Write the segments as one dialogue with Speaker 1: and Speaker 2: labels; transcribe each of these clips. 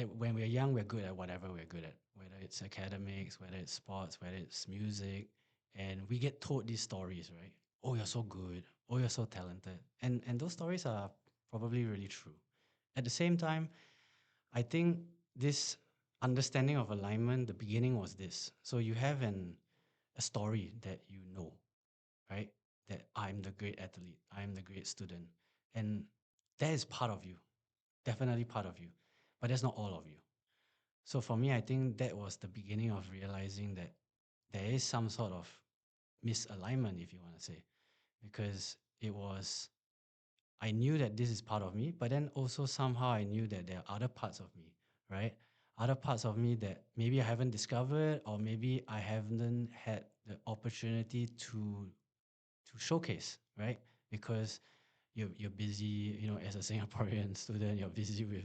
Speaker 1: when we're young, we're good at whatever we're good at, whether it's academics, whether it's sports, whether it's music, and we get told these stories, right? Oh, you're so good. Oh, you're so talented, and those stories are probably really true. At the same time, I think this understanding of alignment, the beginning was this. So you have a story that you know, right? That I'm the great athlete, I'm the great student, and that is part of you, definitely part of you, but that's not all of you. So for me, I think that was the beginning of realizing that there is some sort of misalignment, if you want to say, because it was, I knew that this is part of me, but then also somehow I knew that there are other parts of me, right? Other parts of me that maybe I haven't discovered, or maybe I haven't had the opportunity to showcase, right? Because you're busy, as a Singaporean student, you're busy with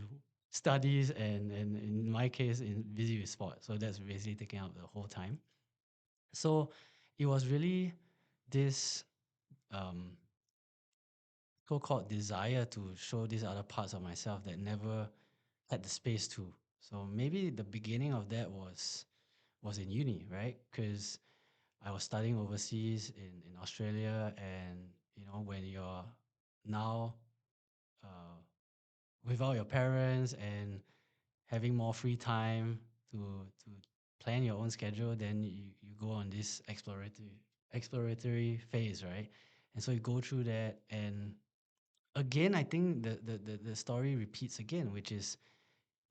Speaker 1: studies, and in my case, busy with sport. So that's basically taking up the whole time. So it was really this um, so-called desire to show these other parts of myself that never had the space to. So maybe the beginning of that was in uni, right? Because I was studying overseas in Australia, and when you're now uh, without your parents and having more free time to plan your own schedule, then you go on this exploratory phase, right? And so you go through that, and again, I think the story repeats again, which is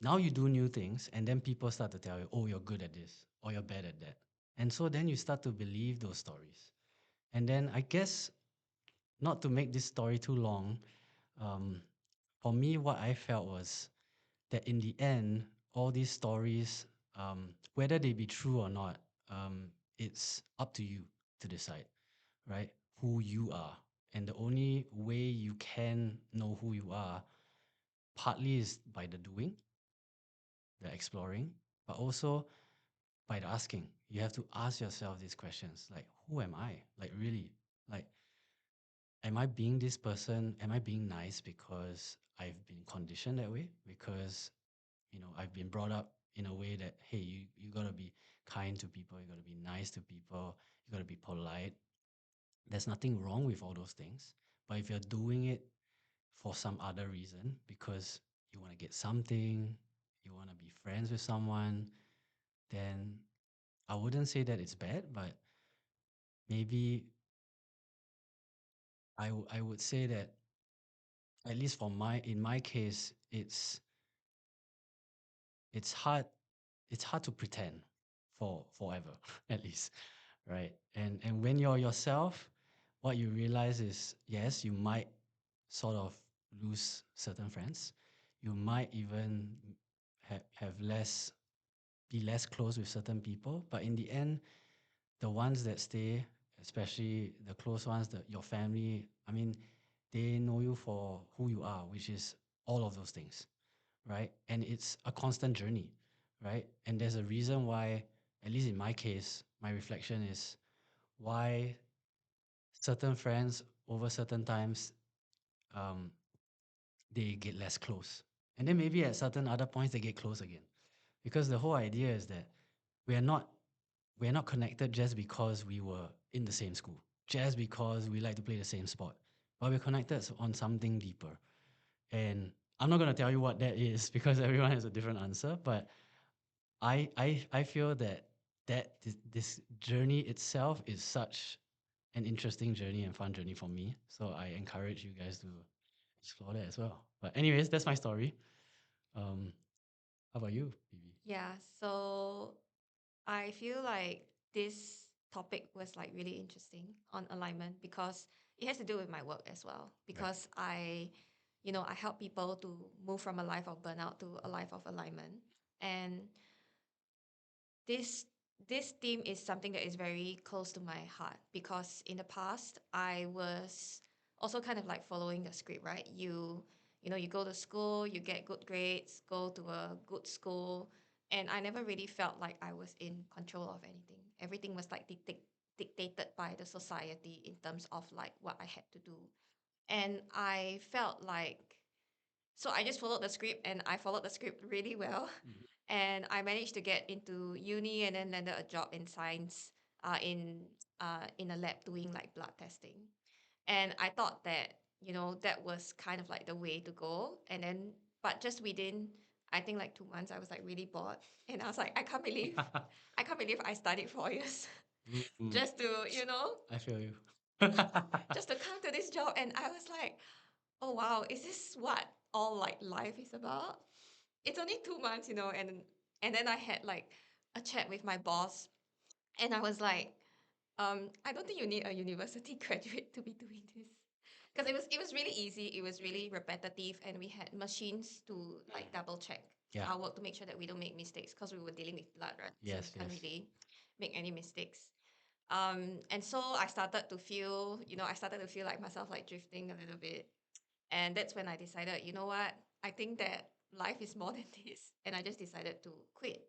Speaker 1: now you do new things, and then people start to tell you, oh, you're good at this, or you're bad at that. And so then you start to believe those stories. And then I guess, not to make this story too long, um, for me, what I felt was that in the end, all these stories, whether they be true or not, it's up to you to decide, right? Who you are. And the only way you can know who you are, partly is by the doing, the exploring, but also by the asking. You have to ask yourself these questions like, who am I? Like, really? Like, am I being this person? Am I being nice because I've been conditioned that way? Because I've been brought up in a way that, hey, you gotta be kind to people, you gotta be nice to people, you gotta be polite. There's nothing wrong with all those things. But if you're doing it for some other reason, because you want to get something, you want to be friends with someone, then I wouldn't say that it's bad, but maybe I would say that, at least for in my case, it's hard it's hard to pretend for forever, at least, right? And when you're yourself, what you realize is, yes, you might sort of lose certain friends. You might even have less be less close with certain people, but in the end, the ones that stay, especially the close ones, your family, I mean, they know you for who you are, which is all of those things, right? And it's a constant journey, right? And there's a reason why, at least in my case, my reflection is why certain friends over certain times, um, they get less close. And then maybe at certain other points they get close again. Because the whole idea is that we are not we are not connected just because we were in the same school, just because we like to play the same sport. But we're connected on something deeper. And I'm not gonna tell you what that is because everyone has a different answer. But I feel that this journey itself is such an interesting journey and fun journey for me. So I encourage you guys to explore that as well. But anyways, that's my story. Um, how about you, Bibi?
Speaker 2: Yeah, so I feel like this topic was like really interesting on alignment because it has to do with my work as well.
Speaker 1: Right.
Speaker 2: Because I help people to move from a life of burnout to a life of alignment. And this this theme is something that is very close to my heart because in the past I was also kind of like following the script, right? You go to school, you get good grades, go to a good school, and I never really felt like I was in control of anything. Everything was like dictated by the society in terms of like what I had to do. And I felt like So I just followed the script, and I followed the script really well.
Speaker 1: Mhm.
Speaker 2: And I managed to get into uni and then landed a job in science, in a lab doing like blood testing. And I thought that, that was kind of like the way to go. And then, but just within, I think like 2 months, I was like really bored. And I was like, I can't believe I studied 4 years
Speaker 1: Mm,
Speaker 2: just to,
Speaker 1: I feel you.
Speaker 2: just to come to this job. And I was like, oh wow, is this what all like life is about? It's only 2 months, and then I had like a chat with my boss, and I was like, I don't think you need a university graduate to be doing this. Because it was really easy, it was really repetitive, and we had machines to like double check
Speaker 1: Yeah.
Speaker 2: our work to make sure that we don't make mistakes because we were dealing with blood, right? So we
Speaker 1: Yes,
Speaker 2: can't
Speaker 1: yes.
Speaker 2: really make any mistakes. And so I started to feel like myself like drifting a little bit. And that's when I decided, you know what? I think that life is more than this. And I just decided to quit.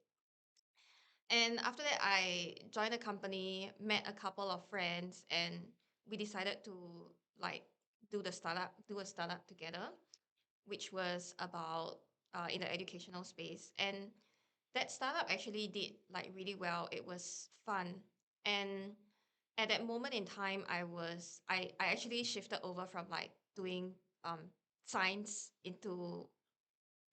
Speaker 2: And after that, I joined a company, met a couple of friends, and we decided to like do a startup together, which was about in the educational space. And that startup actually did like really well. It was fun. And at that moment in time, I actually shifted over from like doing um, science into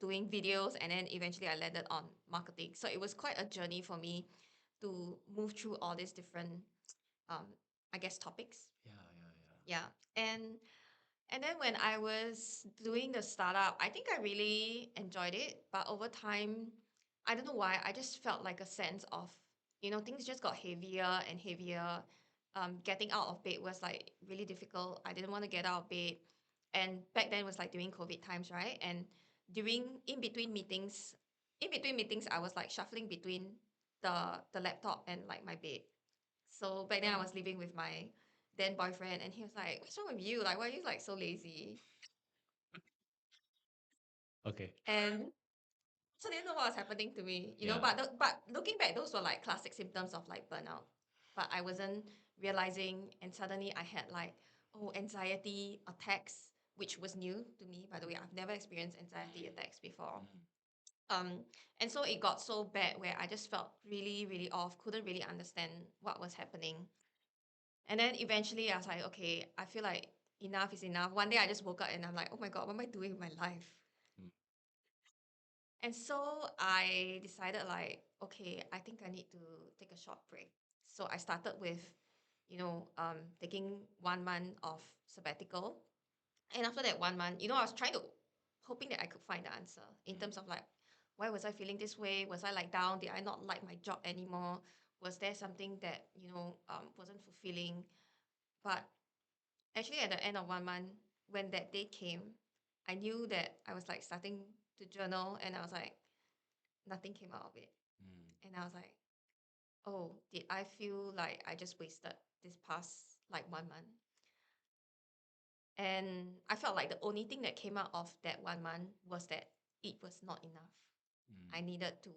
Speaker 2: doing videos, and then eventually I landed on marketing. So it was quite a journey for me to move through all these different um I guess topics.
Speaker 1: Yeah, yeah, yeah.
Speaker 2: Yeah. And then when I was doing the startup, I think I really enjoyed it, but over time, I don't know why, I just felt like a sense of, things just got heavier and heavier. Getting out of bed was like really difficult. I didn't want to get out of bed. And back then was like during COVID times, right? And during in between meetings, I was like shuffling between the laptop and like my bed. So back then I was living with my then boyfriend, and he was like, "What's wrong with you? Like, why are you like so lazy?"
Speaker 1: Okay.
Speaker 2: And so they didn't know what was happening to me,
Speaker 1: Yeah.
Speaker 2: But looking back, those were like classic symptoms of like burnout. But I wasn't realizing, and suddenly I had like anxiety attacks, which was new to me. By the way, I've never experienced anxiety attacks before.
Speaker 1: Mm.
Speaker 2: Um, and so it got so bad where I just felt really, really off, couldn't really understand what was happening. And then eventually I was like, okay, I feel like enough is enough. One day I just woke up and I'm like, oh my God, what am I doing with my life?
Speaker 1: Mm.
Speaker 2: And so I decided like, okay, I think I need to take a short break. So I started with, taking 1 month of sabbatical. And after that 1 month, I was hoping that I could find the answer in
Speaker 1: Mm.
Speaker 2: terms of like, why was I feeling this way? Was I like down? Did I not like my job anymore? Was there something that, wasn't fulfilling? But actually, at the end of 1 month, when that day came, I knew that I was like starting to journal, and I was like, nothing came out of it.
Speaker 1: Mm.
Speaker 2: And I was like, oh, did I feel like I just wasted this past like 1 month? And I felt like the only thing that came out of that 1 month was that it was not enough.
Speaker 1: Mm.
Speaker 2: I needed to,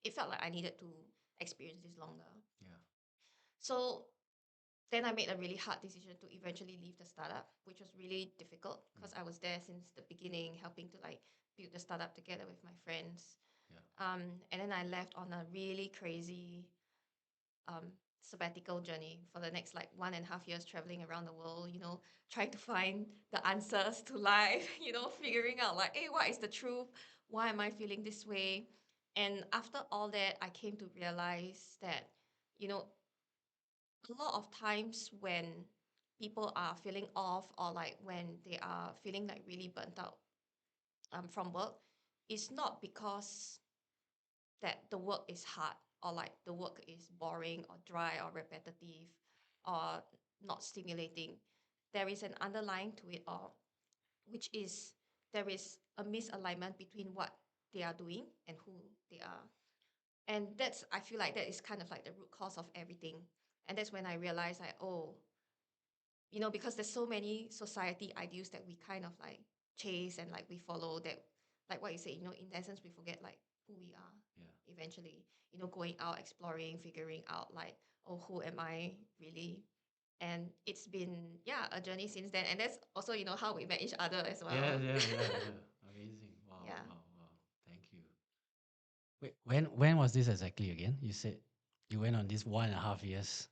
Speaker 2: it felt like I needed to experience this longer.
Speaker 1: Yeah.
Speaker 2: So then I made a really hard decision to eventually leave the startup, which was really difficult
Speaker 1: Mm.
Speaker 2: because I was there since the beginning, helping to like build the startup together with my friends.
Speaker 1: Yeah.
Speaker 2: And then I left on a really crazy um, sabbatical journey for the next like 1.5 years, traveling around the world, trying to find the answers to life, figuring out like, hey, what is the truth? Why am I feeling this way? And after all that, I came to realize that, you know, a lot of times when people are feeling off, or like when they are feeling like really burnt out from work, it's not because that the work is hard, or like the work is boring or dry or repetitive or not stimulating. There is an underlying to it all, which is there is a misalignment between what they are doing and who they are. And that's, I feel like that is kind of like the root cause of everything. And that's when I realized like, oh, because there's so many society ideals that we kind of like chase and like we follow, that like what you say, in essence we forget like who we are
Speaker 1: Yeah.
Speaker 2: eventually, going out, exploring, figuring out like, oh, who am I really? And it's been, yeah, a journey since then. And that's also, how we met each other as
Speaker 1: Yeah,
Speaker 2: well.
Speaker 1: yeah, yeah, yeah. Amazing. Wait, when was this exactly again? You said you went on this 1.5 years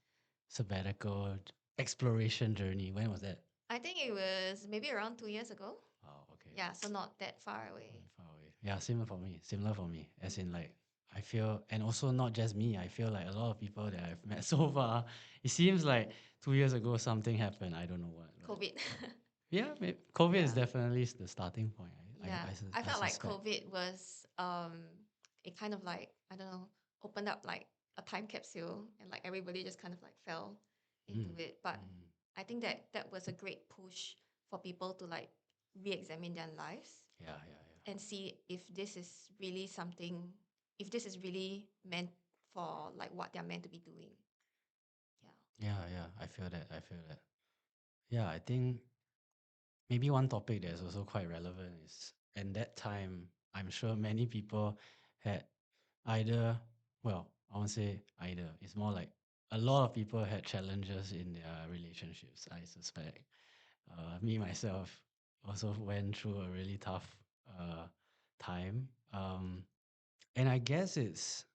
Speaker 1: sabbatical exploration journey. When was that?
Speaker 2: I think it was maybe around 2 years ago.
Speaker 1: Oh, okay.
Speaker 2: Yeah, so not that far away.
Speaker 1: Far away. Yeah, similar for me. Similar for me. As in, like, I feel, and also not just me. I feel like a lot of people that I've met so far. It seems like 2 years ago something happened. I don't know what, but
Speaker 2: COVID.
Speaker 1: yeah, COVID is
Speaker 2: Yeah.
Speaker 1: definitely the starting point.
Speaker 2: Yeah. I
Speaker 1: I
Speaker 2: felt like
Speaker 1: suspect.
Speaker 2: COVID was it kind of like, I don't know, opened up like a time capsule and like everybody just kind of like fell into
Speaker 1: Mm,
Speaker 2: it. But
Speaker 1: mm,
Speaker 2: I think that that was a great push for people to like re-examine their lives
Speaker 1: yeah, yeah, yeah.
Speaker 2: and see if this is really something, if this is really meant for like what they're meant to be doing. Yeah.
Speaker 1: Yeah, yeah. I feel that. I feel that. Yeah, I think maybe one topic that's also quite relevant is, and that time, I'm sure many people had either, well, I won't say either. It's more like a lot of people had challenges in their relationships, I suspect. Me, myself, also went through a really tough time. And I guess it's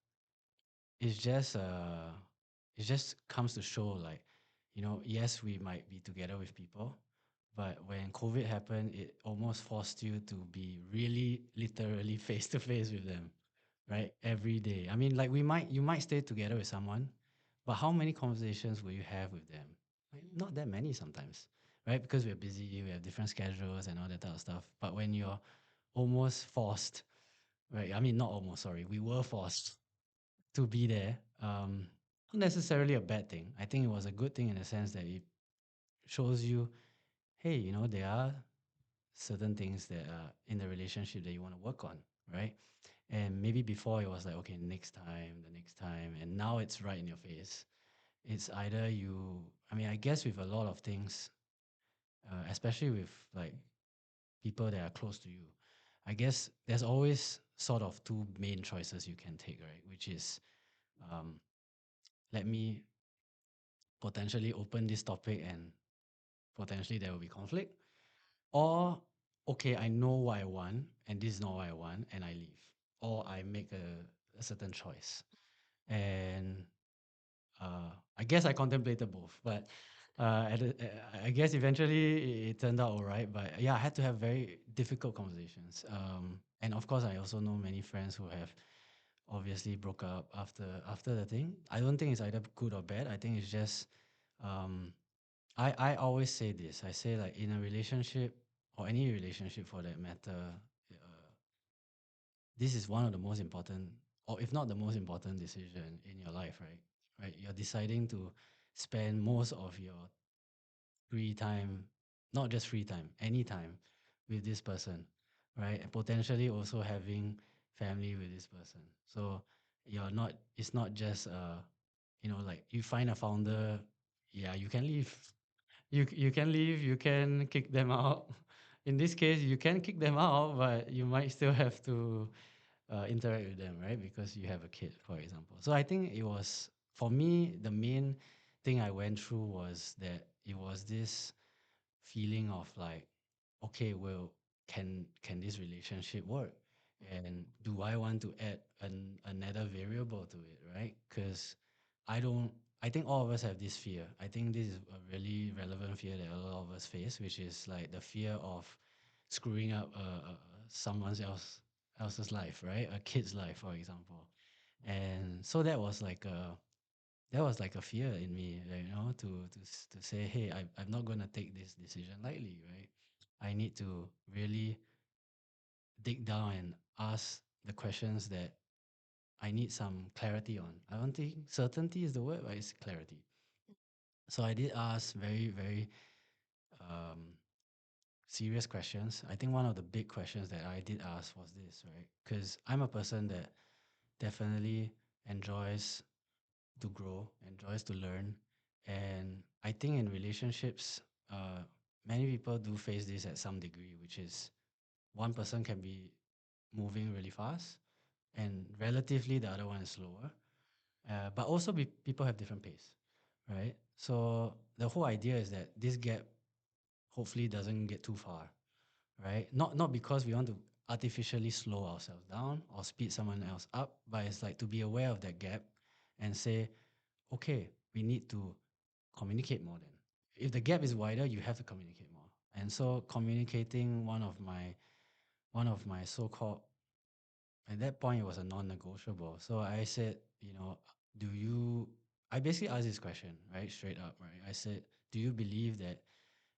Speaker 1: just it just comes to show, like, yes, we might be together with people, but when COVID happened, it almost forced you to be really literally face to face with them, right? Every day. I mean, like, you might stay together with someone, but how many conversations will you have with them? Like, not that many sometimes, right? Because we're busy, we have different schedules and all that type of stuff. But when you're almost forced, right? I mean, not almost, sorry, we were forced to be there. Not necessarily a bad thing. I think it was a good thing in the sense that it shows you, hey, there are certain things that are in the relationship that you want to work on, right? And maybe before it was like, okay, the next time, and now it's right in your face. It's either you, I mean, I guess with a lot of things, especially with like people that are close to you, I guess there's always sort of two main choices you can take, right? Which is, um, let me potentially open this topic and potentially there will be conflict, or okay, I know what I want and this is not what I want and I leave, or I make a certain choice. And I guess I contemplated both, but I guess eventually it turned out all right. But yeah, I had to have very difficult conversations. And of course, I also know many friends who have obviously broke up after the thing. I don't think it's either good or bad. I think it's just um, I always say this. I say, like, in a relationship or any relationship for that matter, this is one of the most important, or if not the most important decision in your life, right? Right, you're deciding to spend most of your free time, not just free time, any time with this person, right? And potentially also having family with this person. So it's not just like you find a founder, yeah, you can leave. You can leave, you can kick them out. In this case, you can kick them out, but you might still have to interact with them, right? Because you have a kid, for example. So I think it was, for me, the main thing I went through was that it was this feeling of like, okay, well, can this relationship work? And do I want to add another variable to it, right? Because I don't. I think all of us have this fear. I think this is a really relevant fear that a lot of us face, which is like the fear of screwing up someone else's life, right? A kid's life, for example. And so that was like a fear in me, like, to say, hey, I'm not going to take this decision lightly, right? I need to really dig down and ask the questions that I need some clarity on. I don't think certainty is the word, but it's clarity. So I did ask very, very um, serious questions. I think one of the big questions that I did ask was this, right? Because I'm a person that definitely enjoys to grow, enjoys to learn. And I think in relationships, many people do face this at some degree, which is one person can be moving really fast and relatively the other one is slower. But also people have different pace, right? So the whole idea is that this gap hopefully doesn't get too far, right? Not because we want to artificially slow ourselves down or speed someone else up, but it's like to be aware of that gap and say, okay, we need to communicate more then. If the gap is wider, you have to communicate more. And so communicating one of my so-called, at that point it was a non-negotiable. So I said, do you I basically asked this question, right? Straight up, right? I said, do you believe that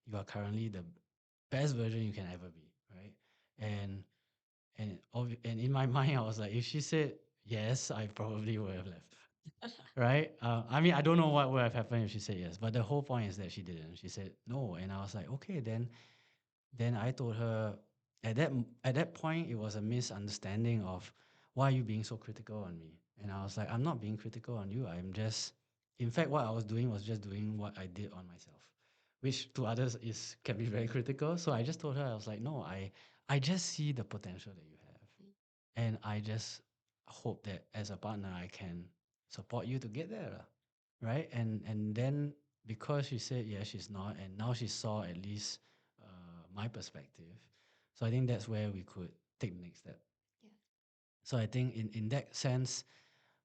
Speaker 1: you are currently the best version you can ever be, right? And and in my mind, I was like, if she said yes, I probably would have left, right? I mean, I don't know what would have happened if she said yes, but the whole point is that she didn't. She said no, and I was like, okay, then I told her at that point it was a misunderstanding of why are you being so critical on me, and I was like, I'm not being critical on you. I'm just, in fact, what I was doing was just doing what I did on myself, which to others is can be very critical. So I just told her, I was like, no, I just see the potential that you have, and I just hope that as a partner I can support you to get there lah, right? And then because she said yes, she's not, and now she saw at least my perspective. So I think that's where we could take the next step.
Speaker 2: Yeah.
Speaker 1: So I think in that sense,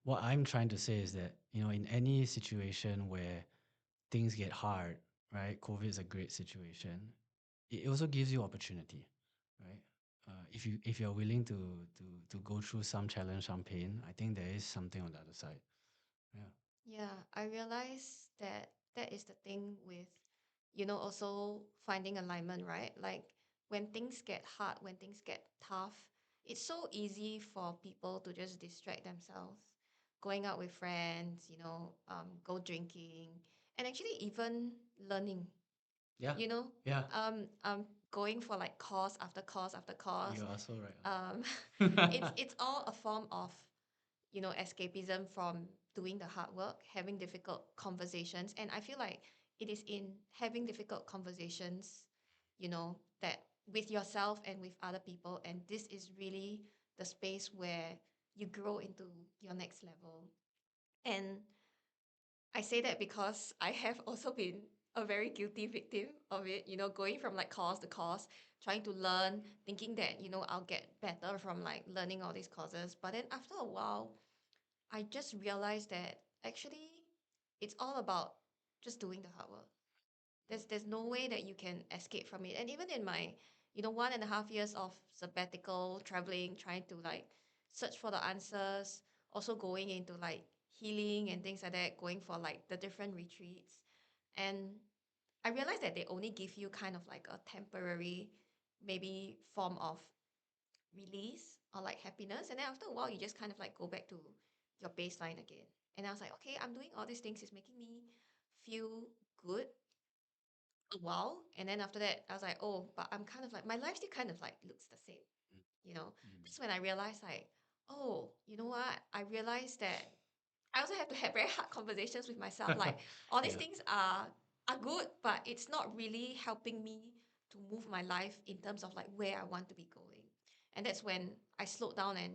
Speaker 1: what I'm trying to say is that, in any situation where things get hard, right? COVID is a great situation. It also gives you opportunity, right? If you're willing to go through some challenge, some pain, I think there is something on the other side. Yeah.
Speaker 2: Yeah, I realize that that is the thing with, also finding alignment, right? Like when things get hard, when things get tough, it's so easy for people to just distract themselves, going out with friends, go drinking, and actually even learning,
Speaker 1: Yeah.
Speaker 2: you know,
Speaker 1: Yeah.
Speaker 2: going for like course after course after
Speaker 1: You
Speaker 2: course.
Speaker 1: are so right
Speaker 2: Um,
Speaker 1: on
Speaker 2: it's
Speaker 1: that.
Speaker 2: it's all a form of escapism from doing the hard work, having difficult conversations. And I feel like it is in having difficult conversations, that with yourself and with other people. And this is really the space where you grow into your next level. And I say that because I have also been a very guilty victim of it, going from like course to course, trying to learn, thinking that, I'll get better from like learning all these courses. But then after a while, I just realized that actually it's all about just doing the hard work. There's no way that you can escape from it. And even in my, 1.5 years of sabbatical, traveling, trying to like search for the answers, also going into like healing and things like that, going for like the different retreats. And I realized that they only give you kind of like a temporary, maybe form of release or like happiness. And then after a while, you just kind of like go back to your baseline again. And I was like, okay, I'm doing all these things. It's making me feel good a while. And then after that, I was like, oh, but I'm kind of like, my life still kind of like looks the same, you know?
Speaker 1: Mm.
Speaker 2: That's when I realized, like, oh, you know what? I realized that I also have to have very hard conversations with myself. Like all these
Speaker 1: Yeah.
Speaker 2: things are good, but it's not really helping me to move my life in terms of like where I want to be going. And that's when I slowed down and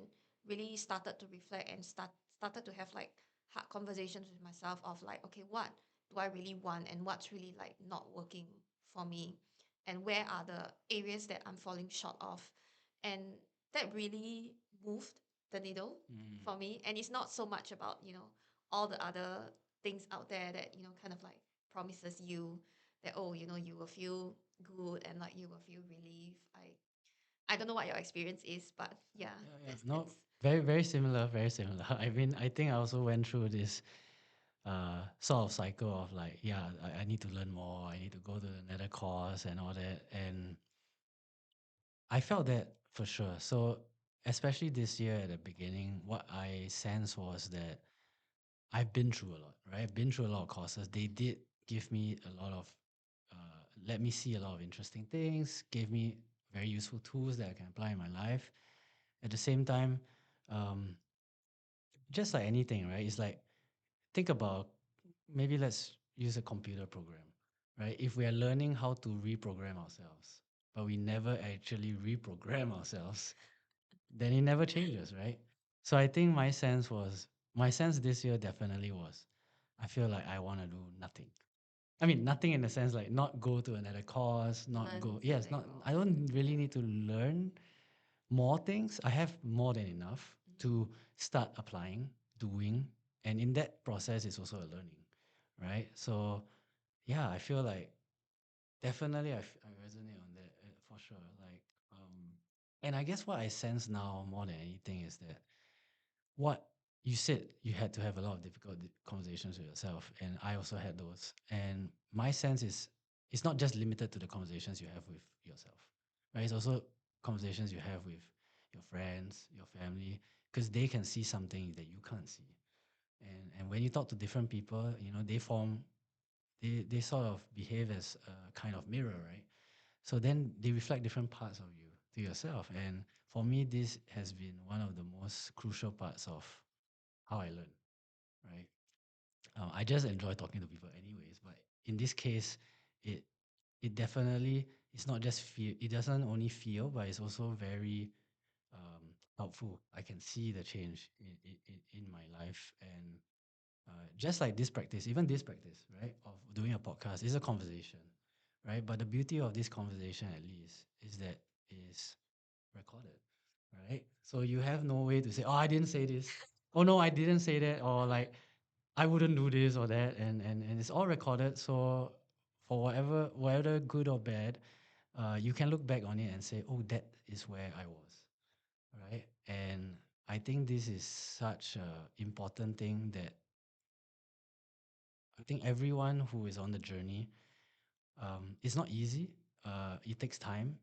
Speaker 2: really started to reflect and started to have like hard conversations with myself of like, okay, what do I really want and what's really like not working for me? And where are the areas that I'm falling short of? And that really moved the needle
Speaker 1: Mm.
Speaker 2: for me. And it's not so much about, all the other things out there that, kind of like promises you that, oh, you will feel good and like you will feel relief. I don't know what your experience is, but yeah,
Speaker 1: Yeah, yeah.
Speaker 2: that's
Speaker 1: No,
Speaker 2: that's
Speaker 1: very, very similar, very similar. I mean, I think I also went through this sort of cycle of like, yeah, I need to learn more. I need to go to another course and all that. And I felt that for sure. So, especially this year at the beginning, what I sensed was that I've been through a lot, right? I've been through a lot of courses. They did give me a lot of, let me see a lot of interesting things, gave me very useful tools that I can apply in my life. At the same time, um, just like anything, right? It's like, think about, maybe let's use a computer program, right? If we are learning how to reprogram ourselves, but we never actually reprogram ourselves, then it never changes, right? So I think my sense this year definitely was, I feel like I want to do nothing. I mean, nothing in the sense like not go to another course, not
Speaker 2: learn
Speaker 1: go, yes,
Speaker 2: something
Speaker 1: not,
Speaker 2: more.
Speaker 1: I don't really need to learn more things. I have more than enough to start applying, doing, and in that process, it's also a learning, right? So yeah, I feel like definitely I resonate on that for sure. Like, and I guess what I sense now more than anything is that what you said you had to have a lot of difficult conversations with yourself, and I also had those. And my sense is it's not just limited to the conversations you have with yourself, right? It's also conversations you have with your friends, your family, because they can see something that you can't see. And when you talk to different people, they sort of behave as a kind of mirror, right? So then they reflect different parts of you to yourself. And for me, this has been one of the most crucial parts of how I learn, right? I just enjoy talking to people anyways, but in this case, it it definitely it's not just feel. It doesn't only feel, but it's also very helpful. I can see the change in my life, and just like this practice, even this practice, right, of doing a podcast is a conversation, right? But the beauty of this conversation, at least, is that is recorded, right? So you have no way to say, "Oh, I didn't say this," "Oh no, I didn't say that," or like, "I wouldn't do this or that," and it's all recorded. So for whatever good or bad, you can look back on it and say, "Oh, that is where I was," right? And I think this is such a important thing that I think everyone who is on the journey, it's not easy. It takes time,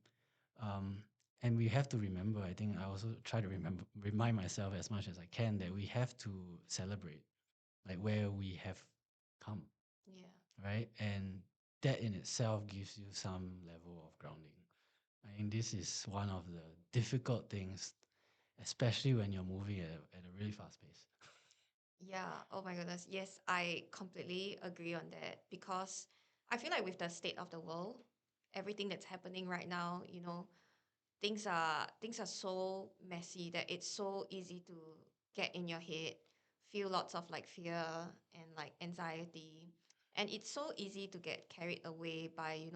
Speaker 1: um, and we have to remember. I think I also try to remind myself as much as I can that we have to celebrate like where we have come,
Speaker 2: Yeah.
Speaker 1: right? And that in itself gives you some level of grounding. I think this is one of the difficult things, especially when you're moving at a really fast pace.
Speaker 2: Yeah. Oh my goodness. Yes, I completely agree on that because I feel like with the state of the world, everything that's happening right now, things are so messy that it's so easy to get in your head, feel lots of like fear and like anxiety. And it's so easy to get carried away by,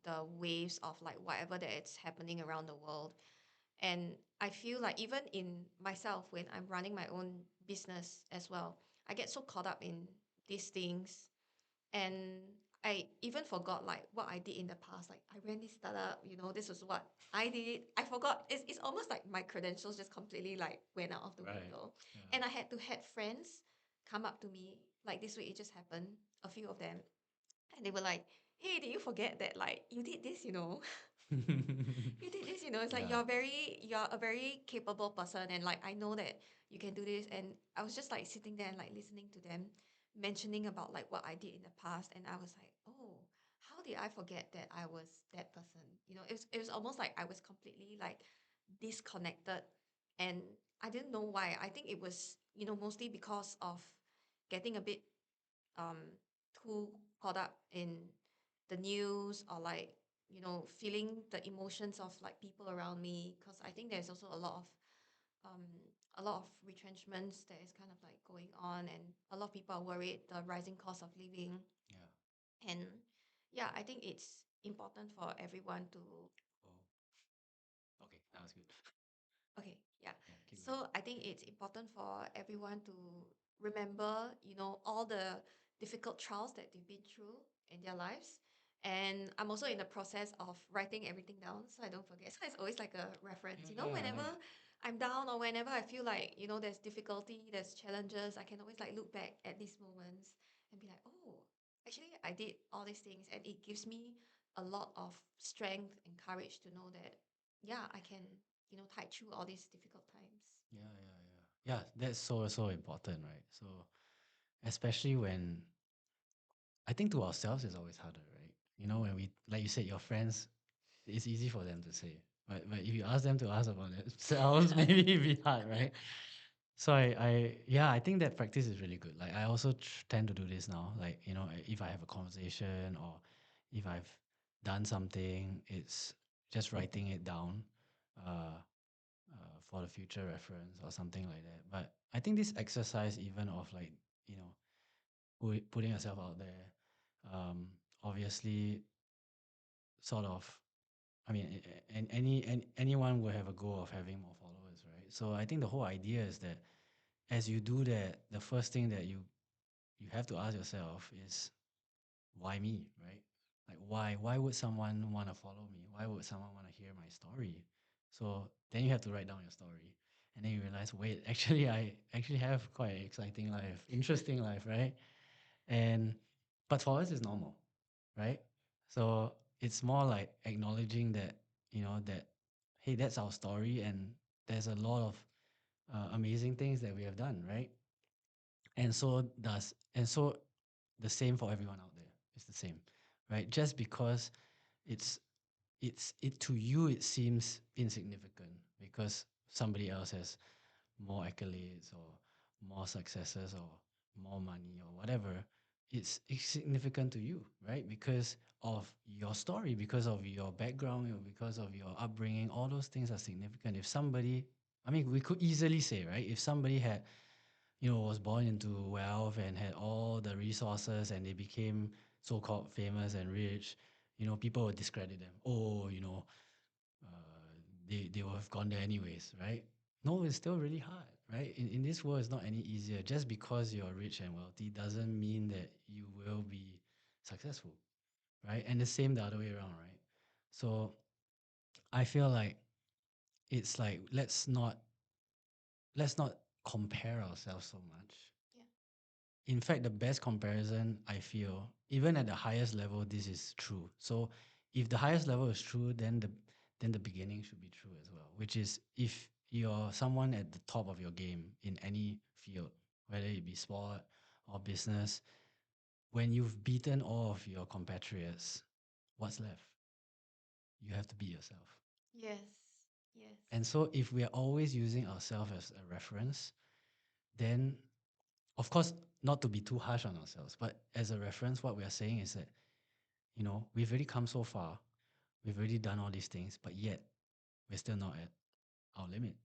Speaker 2: the waves of like whatever that it's happening around the world. And I feel like even in myself, when I'm running my own business as well, I get so caught up in these things, and I even forgot like what I did in the past. Like I ran this startup, this was what I did. I forgot. It's almost like my credentials just completely like went out of the
Speaker 1: Right.
Speaker 2: window.
Speaker 1: Yeah.
Speaker 2: And I had friends come up to me like this week. It just happened. A few of them, and they were like, "Hey, did you forget that like you did this? You did this, it's like
Speaker 1: Yeah.
Speaker 2: you're a very capable person, and like I know that you can do this." And I was just like sitting there and like listening to them mentioning about like what I did in the past, and I was like, oh, how did I forget that I was that person? It was almost like I was completely like disconnected, and I didn't know why. I think it was, mostly because of getting a bit um too caught up in the news, or like feeling the emotions of like people around me, because I think there's also um a lot of retrenchments that is kind of like going on, and a lot of people are worried the rising cost of living.
Speaker 1: Yeah.
Speaker 2: And yeah, I think it's important for everyone to.
Speaker 1: Oh, okay. That was good.
Speaker 2: Okay, yeah.
Speaker 1: Yeah, keep going.
Speaker 2: So I think it's important for everyone to remember, all the difficult trials that they've been through in their lives. And I'm also in the process of writing everything down so I don't forget. So it's always like a reference,
Speaker 1: Yeah,
Speaker 2: whenever
Speaker 1: nice.
Speaker 2: I'm down or whenever I feel like, there's difficulty, there's challenges, I can always like look back at these moments and be like, oh, actually I did all these things, and it gives me a lot of strength and courage to know that, yeah, I can tide through all these difficult times.
Speaker 1: Yeah, yeah, yeah. Yeah, that's so important, right? So especially when I think to ourselves is always harder, right? When we like you said, your friends, it's easy for them to say. But if you ask them to ask about themselves, maybe it'd be hard, right? So yeah, I think that practice is really good. Like I also tend to do this now. Like, if I have a conversation or if I've done something, it's just writing it down. Uh, for the future reference or something like that. But I think this exercise, even of like, you know, putting yourself out there, obviously, sort of. I mean, and anyone will have a goal of having more followers, right? So I think the whole idea is that as you do that, the first thing that you have to ask yourself is why me, right? Like why would someone want to follow me? Why would someone want to hear my story? So then you have to write down your story, and then you realize, wait, actually I actually have quite an exciting life, interesting life, right? And but for us it's normal, right? So it's more like acknowledging that, that hey, that's our story, and there's a lot of amazing things that we have done, right? And so the same for everyone out there. It's the same, right? Just because it's it to you it seems insignificant because somebody else has more accolades or more successes or more money or whatever, it's significant to you, right? Because of your story, because of your background, or because of your upbringing, all those things are significant. If somebody, I mean, we could easily say, right? If somebody had, was born into wealth and had all the resources and they became so-called famous and rich, people would discredit them. Oh, they would have gone there anyways, right? No, it's still really hard, right? In this world, it's not any easier. Just because you're rich and wealthy doesn't mean that you will be successful, right? And the same the other way around, right? So I feel like it's like let's not compare ourselves so much.
Speaker 2: Yeah.
Speaker 1: In fact, the best comparison I feel, even at the highest level, this is true. So if the highest level is true, then the beginning should be true as well. Which is if you're someone at the top of your game in any field, whether it be sport or business, when you've beaten all of your compatriots, what's left? You have to be yourself.
Speaker 2: Yes. Yes.
Speaker 1: And so if we are always using ourselves as a reference, then of course not to be too harsh on ourselves, but as a reference, what we are saying is that we've already come so far. We've already done all these things, but yet we're still not at our limit,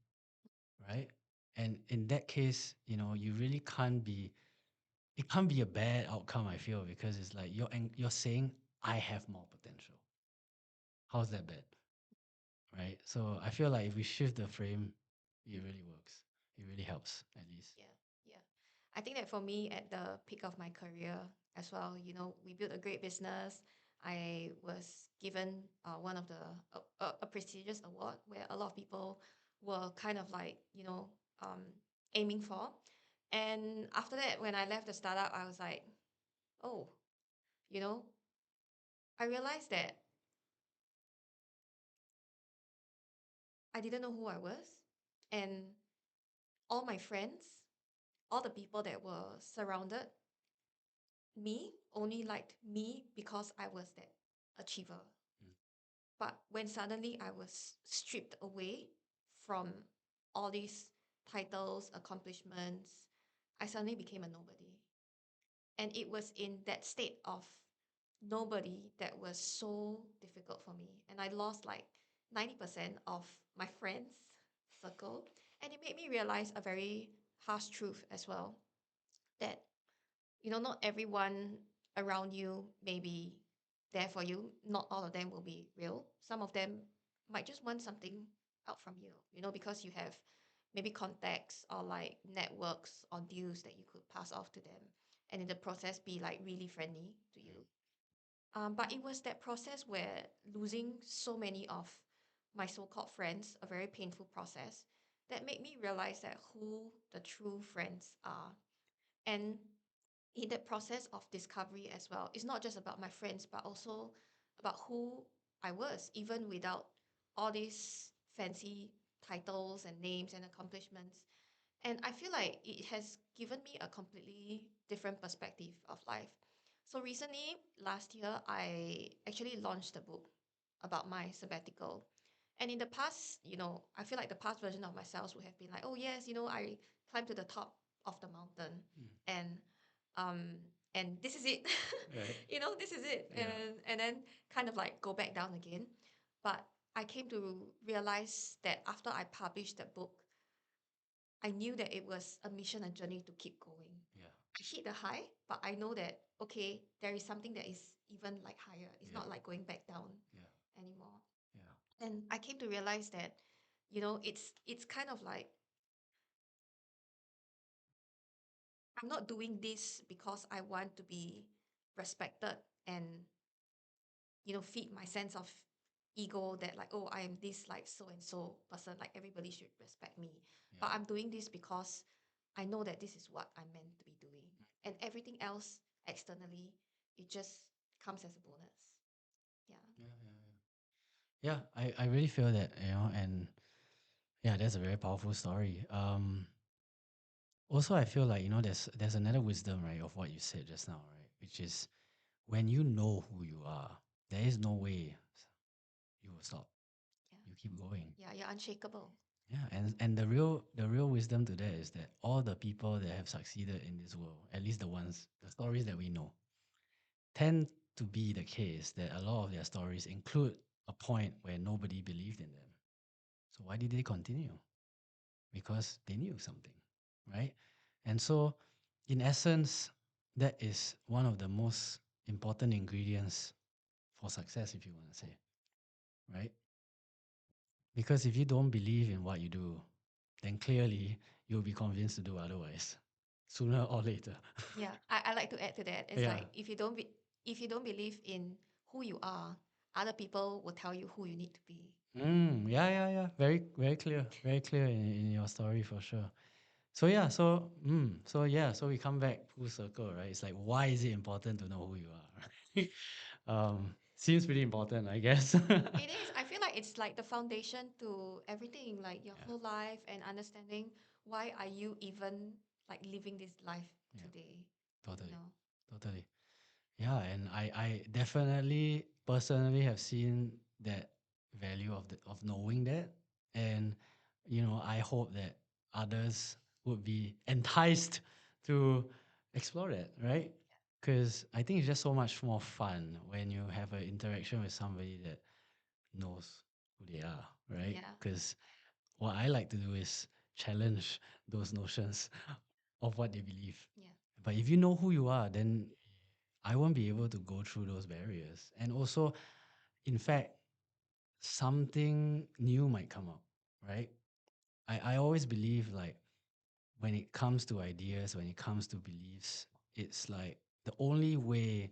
Speaker 1: right? And in that case, you really can't be. It can't be a bad outcome. I feel because it's like you're saying I have more potential. How's that bad, right? So I feel like if we shift the frame, it really works. It really helps at least.
Speaker 2: Yeah, yeah. I think that for me, at the peak of my career as well, we built a great business. I was given one of the a prestigious award where a lot of people were kind of like um, aiming for. And after that, when I left the startup, I was like, oh, you know, I realized that I didn't know who I was, and all my friends, all the people that were surrounded me only liked me because I was that achiever.
Speaker 1: Mm.
Speaker 2: But when suddenly I was stripped away from all these titles, accomplishments, I suddenly became a nobody. And it was in that state of nobody that was so difficult for me. And I lost like 90% of my friends' circle. And it made me realize a very harsh truth as well, that not everyone around you may be there for you. Not all of them will be real. Some of them might just want something out from you, because you have maybe contacts or like networks or deals that you could pass off to them. And in the process, be like really friendly to you. But it was that process where losing so many of my so called friends, a very painful process, that made me realize that who the true friends are. And in that process of discovery as well, it's not just about my friends, but also about who I was, even without all these fancy titles and names and accomplishments. And I feel like it has given me a completely different perspective of life. So recently, last year, I actually launched a book about my sabbatical. And in the past, I feel like the past version of myself would have been like, oh yes, I climbed to the top of the mountain,
Speaker 1: Mm.
Speaker 2: and um and this is it.
Speaker 1: Right.
Speaker 2: This is it.
Speaker 1: Yeah.
Speaker 2: And then kind of like go back down again. But I came to realize that after I published that book, I knew that it was a mission and journey to keep going.
Speaker 1: Yeah.
Speaker 2: I hit the high, but I know that okay, there is something that is even like higher. It's
Speaker 1: Yeah.
Speaker 2: not like going back down
Speaker 1: Yeah.
Speaker 2: anymore. And I came to realize that, it's kind of like I'm not doing this because I want to be respected and, feed my sense of ego that like, oh, I am this like so and so person, like everybody should respect me. But
Speaker 1: Yeah.
Speaker 2: I'm doing this because I know that this is what I'm meant to be doing. And everything else externally, it just comes as a bonus. Yeah.
Speaker 1: Yeah, yeah, yeah. I really feel that, and yeah, that's a very powerful story. Also, I feel like, there's another wisdom, right, of what you said just now, right? Which is when you know who you are, there is no way you will stop.
Speaker 2: Yeah.
Speaker 1: You keep going.
Speaker 2: Yeah. You're unshakable.
Speaker 1: Yeah, and the real wisdom to that is that all the people that have succeeded in this world, at least the stories that we know, tend to be the case that a lot of their stories include a point where nobody believed in them. So why did they continue? Because they knew something, right? And so, in essence, that is one of the most important ingredients for success, if you want to say, right? Because if you don't believe in what you do, then clearly you'll be convinced to do otherwise, sooner or later.
Speaker 2: Yeah. I like to add to that. It's
Speaker 1: Yeah.
Speaker 2: like if you don't believe in who you are, other people will tell you who you need to be.
Speaker 1: Yeah, yeah, yeah. Very clear in your story for sure. So yeah, so we come back full circle, right? It's like why is it important to know who you are? Right? Seems pretty important, I guess.
Speaker 2: It is. I feel like it's like the foundation to everything, like your
Speaker 1: Yeah,
Speaker 2: whole life and understanding why are you even like living this life
Speaker 1: yeah,
Speaker 2: today, you
Speaker 1: totally,
Speaker 2: know?
Speaker 1: totally. Yeah, and I definitely personally have seen that value of knowing that, and I hope that others would be enticed to explore that, right? Because I think it's just so much more fun when you have an interaction with somebody that knows who they are, right?
Speaker 2: Yeah.
Speaker 1: Because what I like to do is challenge those notions of what they believe.
Speaker 2: Yeah.
Speaker 1: But if you know who you are, then I won't be able to go through those barriers. And also, in fact, something new might come up, right? I always believe like when it comes to ideas, when it comes to beliefs, it's like the only way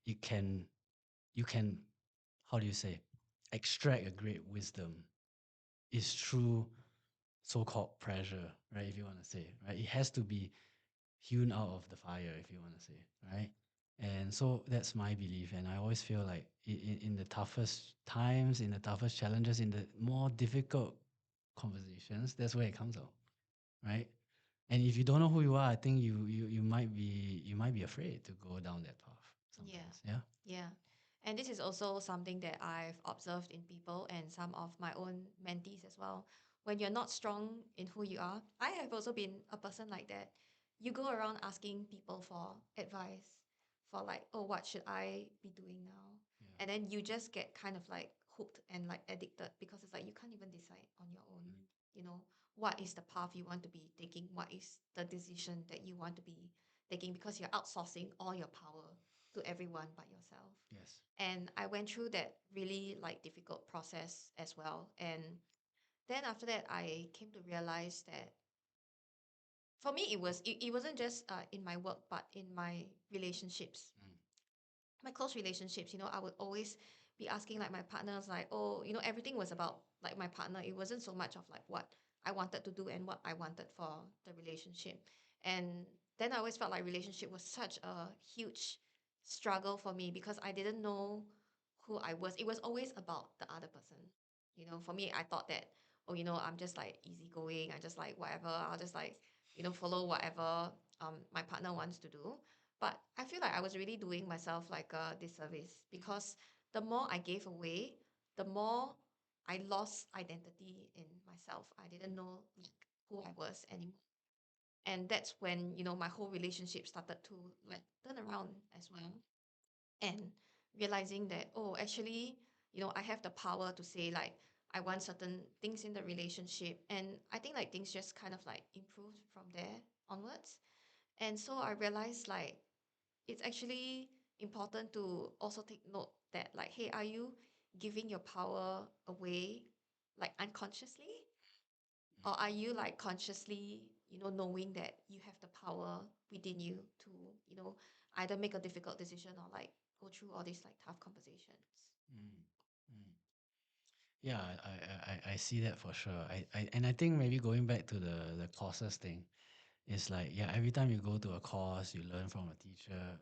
Speaker 1: it can you can how do you say extract a great wisdom is through so-called pressure, right? If you want to say, right? It has to be hewn out of the fire, if you want to say, right? And so that's my belief. And I always feel like in the toughest times, in the toughest challenges, in the more difficult conversations, that's where it comes out, right? And if you don't know who you are, I think you might be afraid to go down that path
Speaker 2: Yeah.
Speaker 1: sometimes. Yeah.
Speaker 2: Yeah. And this is also something that I've observed in people and some of my own mentees as well. When you're not strong in who you are, I have also been a person like that. You go around asking people for advice for like, oh, what should I be doing now?
Speaker 1: Yeah.
Speaker 2: And then you just get kind of like hooked and like addicted because it's like you can't even decide on your own, you know, what is the path you want to be taking? What is the decision that you want to be taking? Because you're outsourcing all your power to everyone but yourself.
Speaker 1: Yes.
Speaker 2: And I went through that really like difficult process as well. And then after that, I came to realize that for me, it wasn't just in my work, but in my relationships,
Speaker 1: Mm.
Speaker 2: my close relationships. I would always be asking like my partners, like, oh, everything was about like my partner. It wasn't so much of like what I wanted to do and what I wanted for the relationship. And then I always felt like relationship was such a huge struggle for me because I didn't know who I was. It was always about the other person. For me, I thought that, oh, I'm just like easygoing. I just like whatever. I'll just like, follow whatever my partner wants to do. But I feel like I was really doing myself like a disservice because the more I gave away, the more I lost identity in myself. I didn't know like who I was anymore. And that's when, my whole relationship started to like turn around as well. And realizing that, oh, actually, I have the power to say like I want certain things in the relationship. And I think like things just kind of like improved from there onwards. And so I realized like it's actually important to also take note that like, hey, are you giving your power away like unconsciously, or
Speaker 1: Mm.
Speaker 2: are you like consciously, knowing that you have the power within you to, you know, either make a difficult decision or like go through all these like tough conversations?
Speaker 1: Mm. Mm. Yeah, I see that for sure. And I think maybe going back to the courses thing, it's like, yeah, every time you go to a course, you learn from a teacher.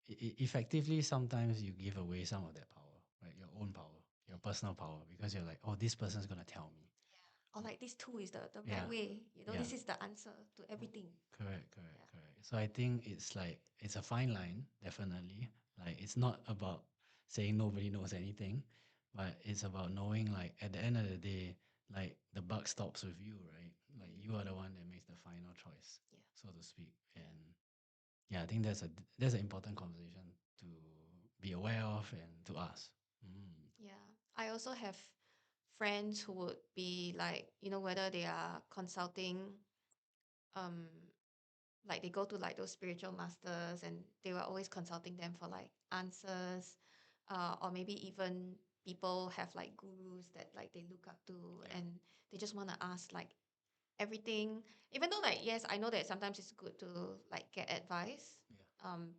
Speaker 1: Effectively, sometimes you give away some of that power, right? Your own power, your personal power, because you're like, oh, this person's gonna tell me.
Speaker 2: Yeah. Or like this tool is the right
Speaker 1: Yeah,
Speaker 2: way,
Speaker 1: yeah.
Speaker 2: this is the answer to everything.
Speaker 1: Correct, correct,
Speaker 2: Yeah.
Speaker 1: correct. So I think it's like it's a fine line, definitely. Like it's not about saying nobody knows anything, but it's about knowing like at the end of the day, like the buck stops with you, right? Like you are the one that makes the final choice,
Speaker 2: Yeah.
Speaker 1: so to speak. And yeah, I think that's an important conversation to be aware of and to ask. Mm.
Speaker 2: Yeah. I also have friends who would be like, whether they are consulting, um, like they go to like those spiritual masters and they were always consulting them for like answers, or maybe even people have like gurus that like they look up to,
Speaker 1: Yeah,
Speaker 2: and they just want to ask like everything, even though like yes, I know that sometimes it's good to like get advice,
Speaker 1: yeah,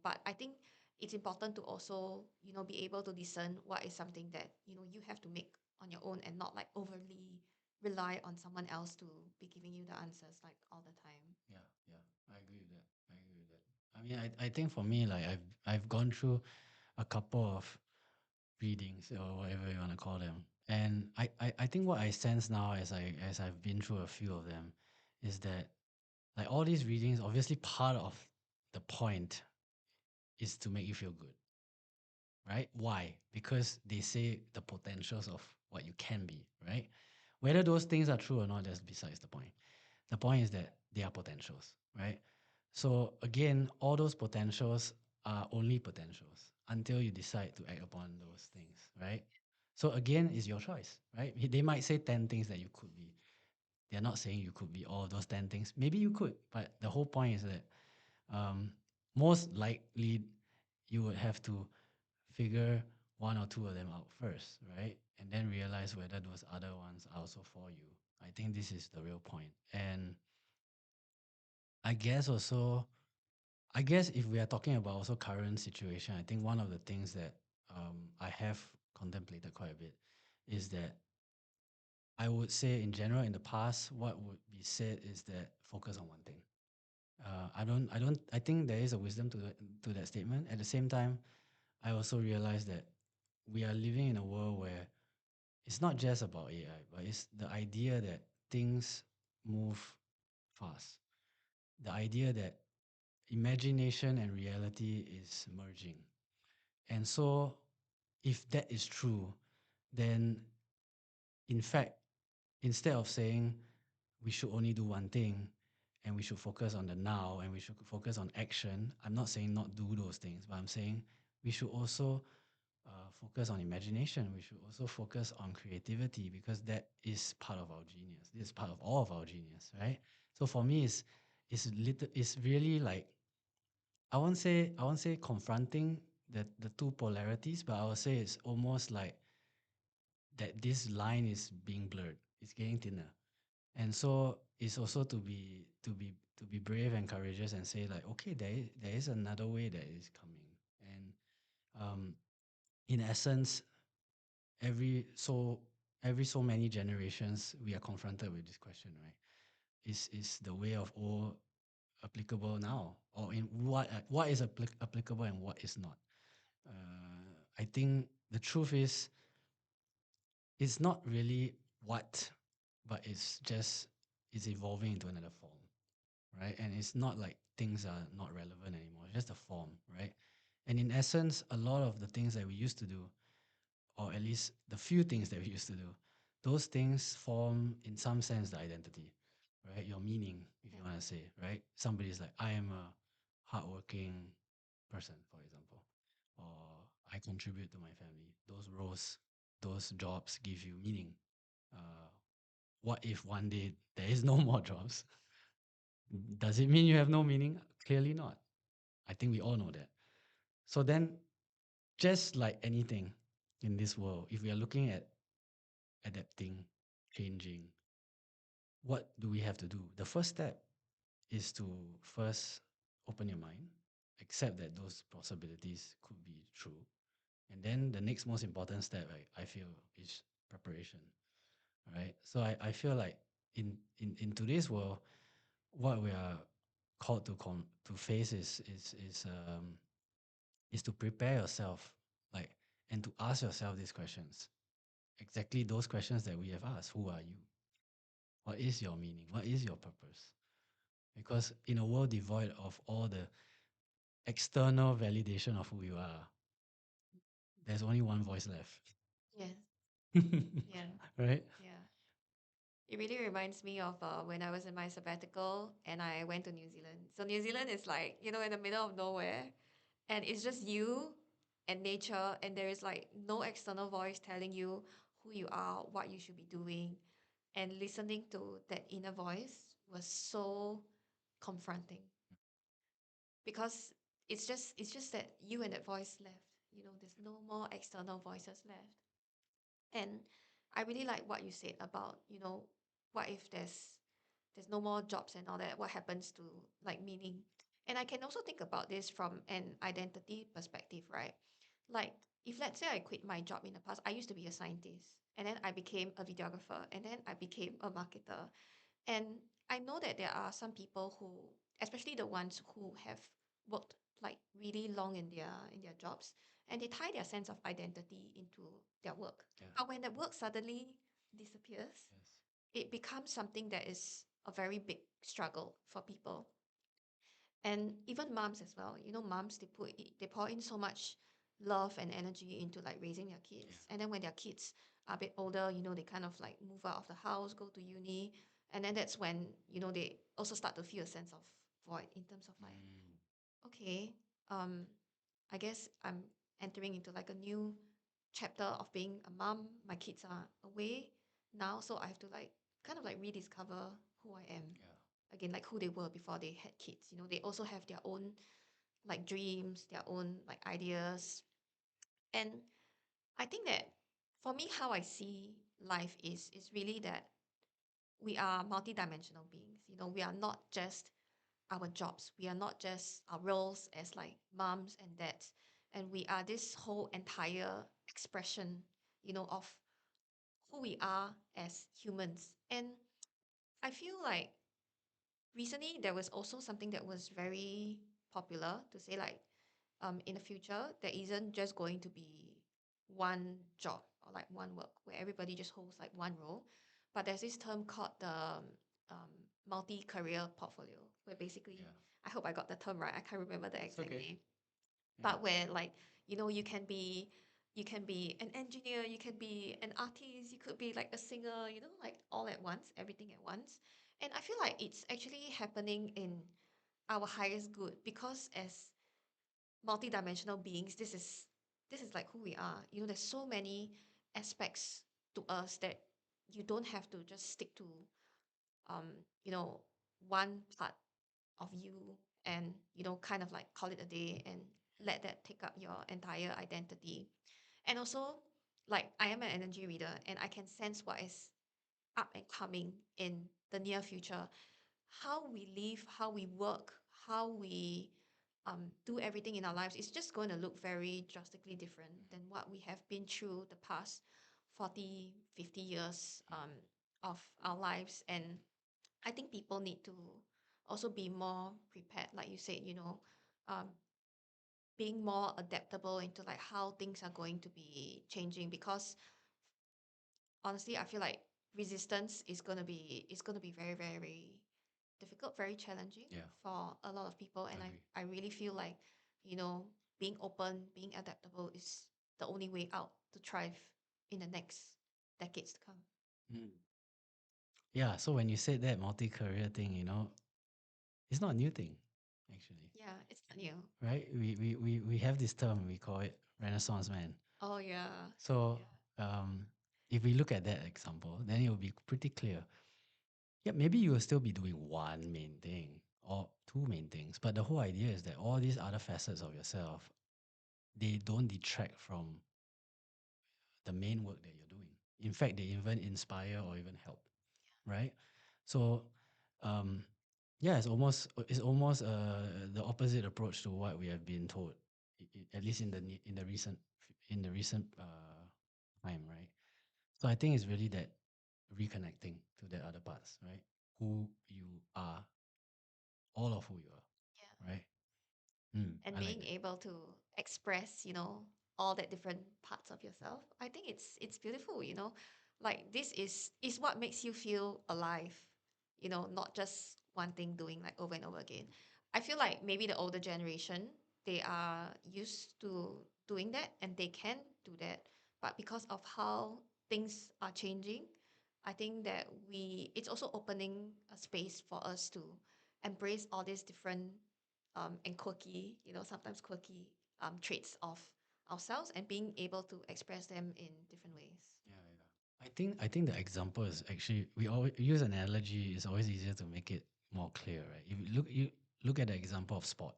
Speaker 2: but I think it's important to also be able to discern what is something that you have to make on your own and not like overly rely on someone else to be giving you the answers like all the time.
Speaker 1: yeah, yeah. I agree with that. I agree with that. I mean, I think for me, like I've gone through a couple of readings or whatever you want to call them. And I think what I sense now as I've been through a few of them is that like all these readings, obviously part of the point is to make you feel good, right? Why? Because they say the potentials of what you can be, right? Whether those things are true or not, that's besides the point. The point is that they are potentials, right? So again, all those potentials are only potentials until you decide to act upon those things, right? So again, it's your choice, right? They might say 10 things that you could be. They're not saying you could be all of those 10 things. Maybe you could, but the whole point is that um, most likely you would have to figure one or two of them out first, right? And then realize whether those other ones are also for you. I think this is the real point. And I guess also, I guess if we are talking about also current situation, I think one of the things that I have contemplated quite a bit is that I would say in general in the past, what would be said is that focus on one thing. I think there is a wisdom to that statement. At the same time, I also realize that we are living in a world where it's not just about AI, but it's the idea that things move fast. The idea that imagination and reality is merging. And so, if that is true, then in fact, instead of saying we should only do one thing and we should focus on the now and we should focus on action, I'm not saying not do those things, but I'm saying we should also focus on imagination. We should also focus on creativity because that is part of our genius. This is part of all of our genius, right? So for me, it's really like I won't say confronting the two polarities, but I would say it's almost like that this line is being blurred. It's getting thinner. And so it's also to be brave and courageous and say like, okay, there is another way that is coming. And um in essence, every so every so many generations we are confronted with this question, right? Is the way of all applicable now? Or in what is applicable and what is not? I think the truth is it's not really what, but it's evolving into another form, right? And it's not like things are not relevant anymore. It's just a form, right? And in essence, a lot of the things that we used to do, or at least the few things that we used to do, those things form in some sense the identity, right? Your meaning, if you
Speaker 2: Yeah.
Speaker 1: want to say, right? Somebody's like, I am a hardworking person, for example, or I contribute to my family. Those roles, those jobs give you meaning. Uh, what if one day there is no more jobs? Does it mean you have no meaning? Clearly not. I think we all know that. So then, just like anything, in this world, if we are looking at adapting, changing, what do we have to do? The first step is to first open your mind, accept that those possibilities could be true. And then the next most important step, I feel, is preparation. Right. So I feel like in today's world, what we are called to face is to prepare yourself, like, and to ask yourself these questions. Exactly those questions that we have asked. Who are you? What is your meaning? What is your purpose? Because in a world devoid of all the external validation of who you are, there's only one voice left.
Speaker 2: Yes. Yeah.
Speaker 1: Right?
Speaker 2: Yeah. It really reminds me of when I was in my sabbatical and I went to New Zealand. So New Zealand is like, in the middle of nowhere, and it's just you and nature, and there is like no external voice telling you who you are, what you should be doing. And listening to that inner voice was so confronting because it's just that you and that voice left. There's no more external voices left. And I really like what you said about, what if there's no more jobs and all that, what happens to like meaning? And I can also think about this from an identity perspective, right? Like, if let's say I quit my job in the past, I used to be a scientist, and then I became a videographer, and then I became a marketer. And I know that there are some people who, especially the ones who have worked like really long in their jobs, and they tie their sense of identity into their work.
Speaker 1: Yeah.
Speaker 2: But when that work suddenly disappears,
Speaker 1: Yes.
Speaker 2: it becomes something that is a very big struggle for people. And even moms as well. Moms, they pour in so much love and energy into like raising their
Speaker 1: Yeah.
Speaker 2: kids, and then when their kids are a bit older, they kind of like move out of the house, go to uni, and then that's when they also start to feel a sense of void in terms of like,
Speaker 1: Mm.
Speaker 2: okay, um I guess I'm entering into like a new chapter of being a mom. My kids are away now, so I have to like kind of like rediscover who I am
Speaker 1: Yeah.
Speaker 2: again, like who they were before they had kids. They also have their own like dreams, their own like ideas. And I think that for me, how I see life is really that we are multidimensional beings. We are not just our jobs. We are not just our roles as like moms and dads. And we are this whole entire expression, of who we are as humans. And I feel like recently there was also something that was very popular to say like, in the future there isn't just going to be one job or like one work where everybody just holds like one role, but there's this term called the multi-career portfolio, where basically,
Speaker 1: Yeah.
Speaker 2: I hope I got the term right, I can't remember the
Speaker 1: It's
Speaker 2: exact
Speaker 1: okay.
Speaker 2: name,
Speaker 1: Yeah.
Speaker 2: but where like, you can be an engineer, you can be an artist, you could be like a singer, like all at once, everything at once. And I feel like it's actually happening in our highest good, because as multidimensional beings, this is like who we are. There's so many aspects to us that you don't have to just stick to um you know one part of you, and kind of like call it a day and let that take up your entire identity. And also, like, I am an energy reader, and I can sense what is up and coming in the near future. How we live, how we work, how we do everything in our lives is just going to look very drastically different than what we have been through the past 40, 50 years of our lives. And I think people need to also be more prepared, like you said, um, being more adaptable into like how things are going to be changing. Because honestly, I feel like resistance is gonna be very, very difficult, very challenging
Speaker 1: Yeah.
Speaker 2: for a lot of people. And
Speaker 1: Agree.
Speaker 2: I really feel like, you know, being open, being adaptable is the only way out to thrive in the next decades to come.
Speaker 1: Mm. Yeah. So when you said that multi-career thing, it's not a new thing, actually.
Speaker 2: Yeah, it's not new.
Speaker 1: Right? We have this term, we call it Renaissance man.
Speaker 2: Oh yeah.
Speaker 1: So
Speaker 2: Yeah.
Speaker 1: if we look at that example, then it will be pretty clear. Yeah, maybe you will still be doing one main thing or two main things, but the whole idea is that all these other facets of yourself, they don't detract from the main work that you're doing. In fact, they even inspire or even help, right? So, um, yeah, it's almost the opposite approach to what we have been told, at least in the recent time, right? So I think it's really that reconnecting to the other parts, right? Who you are, all of who you are, right?
Speaker 2: And
Speaker 1: I like
Speaker 2: being
Speaker 1: that.
Speaker 2: able to express, all that different parts of yourself. I think it's beautiful, like this is what makes you feel alive, not just one thing doing like over and over again. I feel like maybe the older generation, they are used to doing that and they can do that, but because of how things are changing, I think that we it's also opening a space for us to embrace all these different and quirky, sometimes quirky traits of ourselves and being able to express them in different ways.
Speaker 1: Yeah, yeah. I think the example is actually we always use an analogy. It's always easier to make it more clear, right? If you look at the example of sport,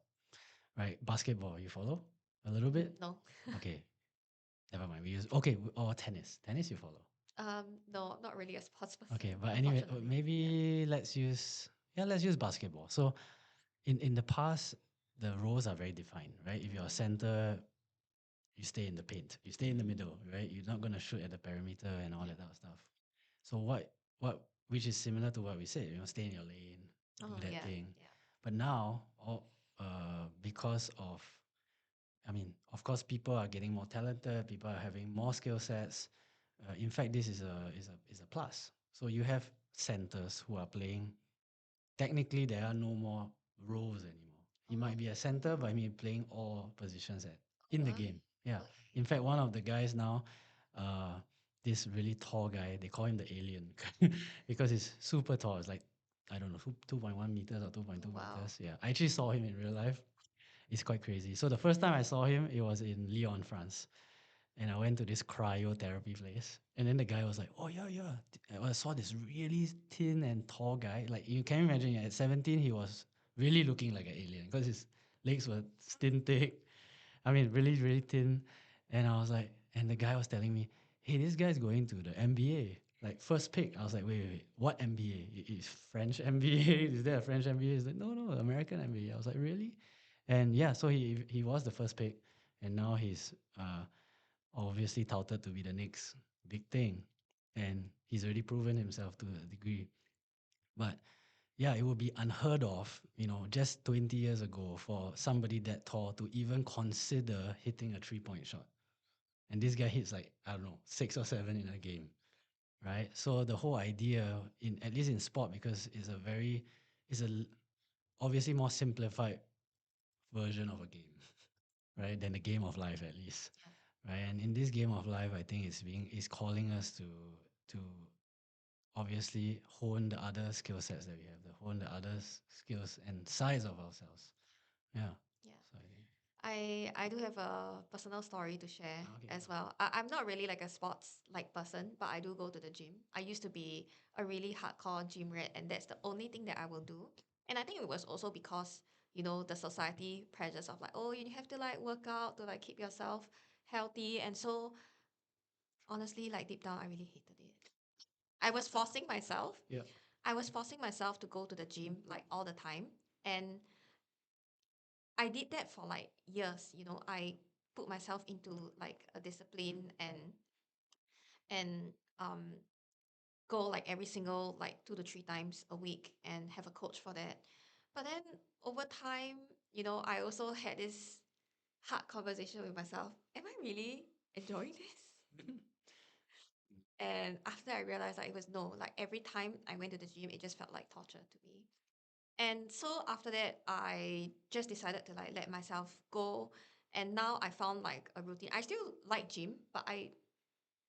Speaker 1: right? Basketball, you follow a little bit.
Speaker 2: No,
Speaker 1: Okay, never mind. We use okay or tennis. Tennis, you follow.
Speaker 2: no, I'm not really a sports person,
Speaker 1: Okay, but anyway,
Speaker 2: unfortunately. Yeah.
Speaker 1: maybe let's use basketball. So in the past, the roles are very defined, right? If you're a
Speaker 2: Mm.
Speaker 1: center, you stay in the paint, you stay in the middle, right? You're not gonna shoot at the perimeter and all
Speaker 2: Yeah.
Speaker 1: that type of stuff. So which is similar to what we said, stay in your lane, do
Speaker 2: Oh,
Speaker 1: that
Speaker 2: yeah.
Speaker 1: thing.
Speaker 2: Yeah.
Speaker 1: But now, because of, I mean, of course, people are getting more talented, people are having more skill sets. In fact, this is a plus. So you have centers who are playing. Technically, there are no more roles anymore. He
Speaker 2: Oh,
Speaker 1: might be a center, but he may be playing all positions
Speaker 2: oh
Speaker 1: in the
Speaker 2: wow.
Speaker 1: game. Yeah.
Speaker 2: Okay.
Speaker 1: In fact, one of the guys now, uh, this really tall guy, they call him the alien because he's super tall. It's like, I don't know, 2.1 meters or 2.2
Speaker 2: Oh, wow.
Speaker 1: meters. Yeah. I actually saw him in real life. It's quite crazy. So the first time I saw him, it was in Lyon, France. And I went to this cryotherapy place. And then the guy was like, "Oh, yeah, yeah." I saw this really thin and tall guy. Like, you can imagine at 17, he was really looking like an alien because his legs were thin thick. I mean, really, really thin. And I was like, and the guy was telling me, "Hey, this guy's going to the NBA. Like, first pick." I was like, wait. What NBA? Is French NBA? Is there a French NBA? He's like, no, American NBA. I was like, really? And yeah, so he was the first pick. And now he's obviously touted to be the next big thing. And he's already proven himself to a degree. But yeah, it would be unheard of, just 20 years ago for somebody that tall to even consider hitting a 3-point shot. And this guy hits like, I don't know, 6 or 7 in a game, right? So the whole idea, at least in sport, because it's a obviously more simplified version of a game, right? Than the game of life, at least,
Speaker 2: Yeah.
Speaker 1: right? And in this game of life, I think it's calling us to obviously hone the other skill sets that we have, to hone the other skills and sides of ourselves. Yeah.
Speaker 2: Yeah.
Speaker 1: So I think.
Speaker 2: I do have a personal story to share
Speaker 1: Okay,
Speaker 2: as
Speaker 1: go.
Speaker 2: well. I'm not really like a sports like person, but I do go to the gym. I used to be a really hardcore gym rat, and that's the only thing that I will do. And I think it was also because, the society pressures of like, oh, you have to like work out to like keep yourself healthy. And so honestly, like deep down, I really hated it. I was forcing myself.
Speaker 1: Yeah.
Speaker 2: I was forcing myself to go to the gym like all the time. And I did that for like years. I put myself into like a discipline and go like every single like 2 to 3 times a week and have a coach for that. But then over time, I also had this hard conversation with myself. Am I really enjoying this? And after I realized that it was no, like every time I went to the gym, it just felt like torture to me. And so after that, I just decided to like let myself go. And now I found like a routine. I still like gym, but I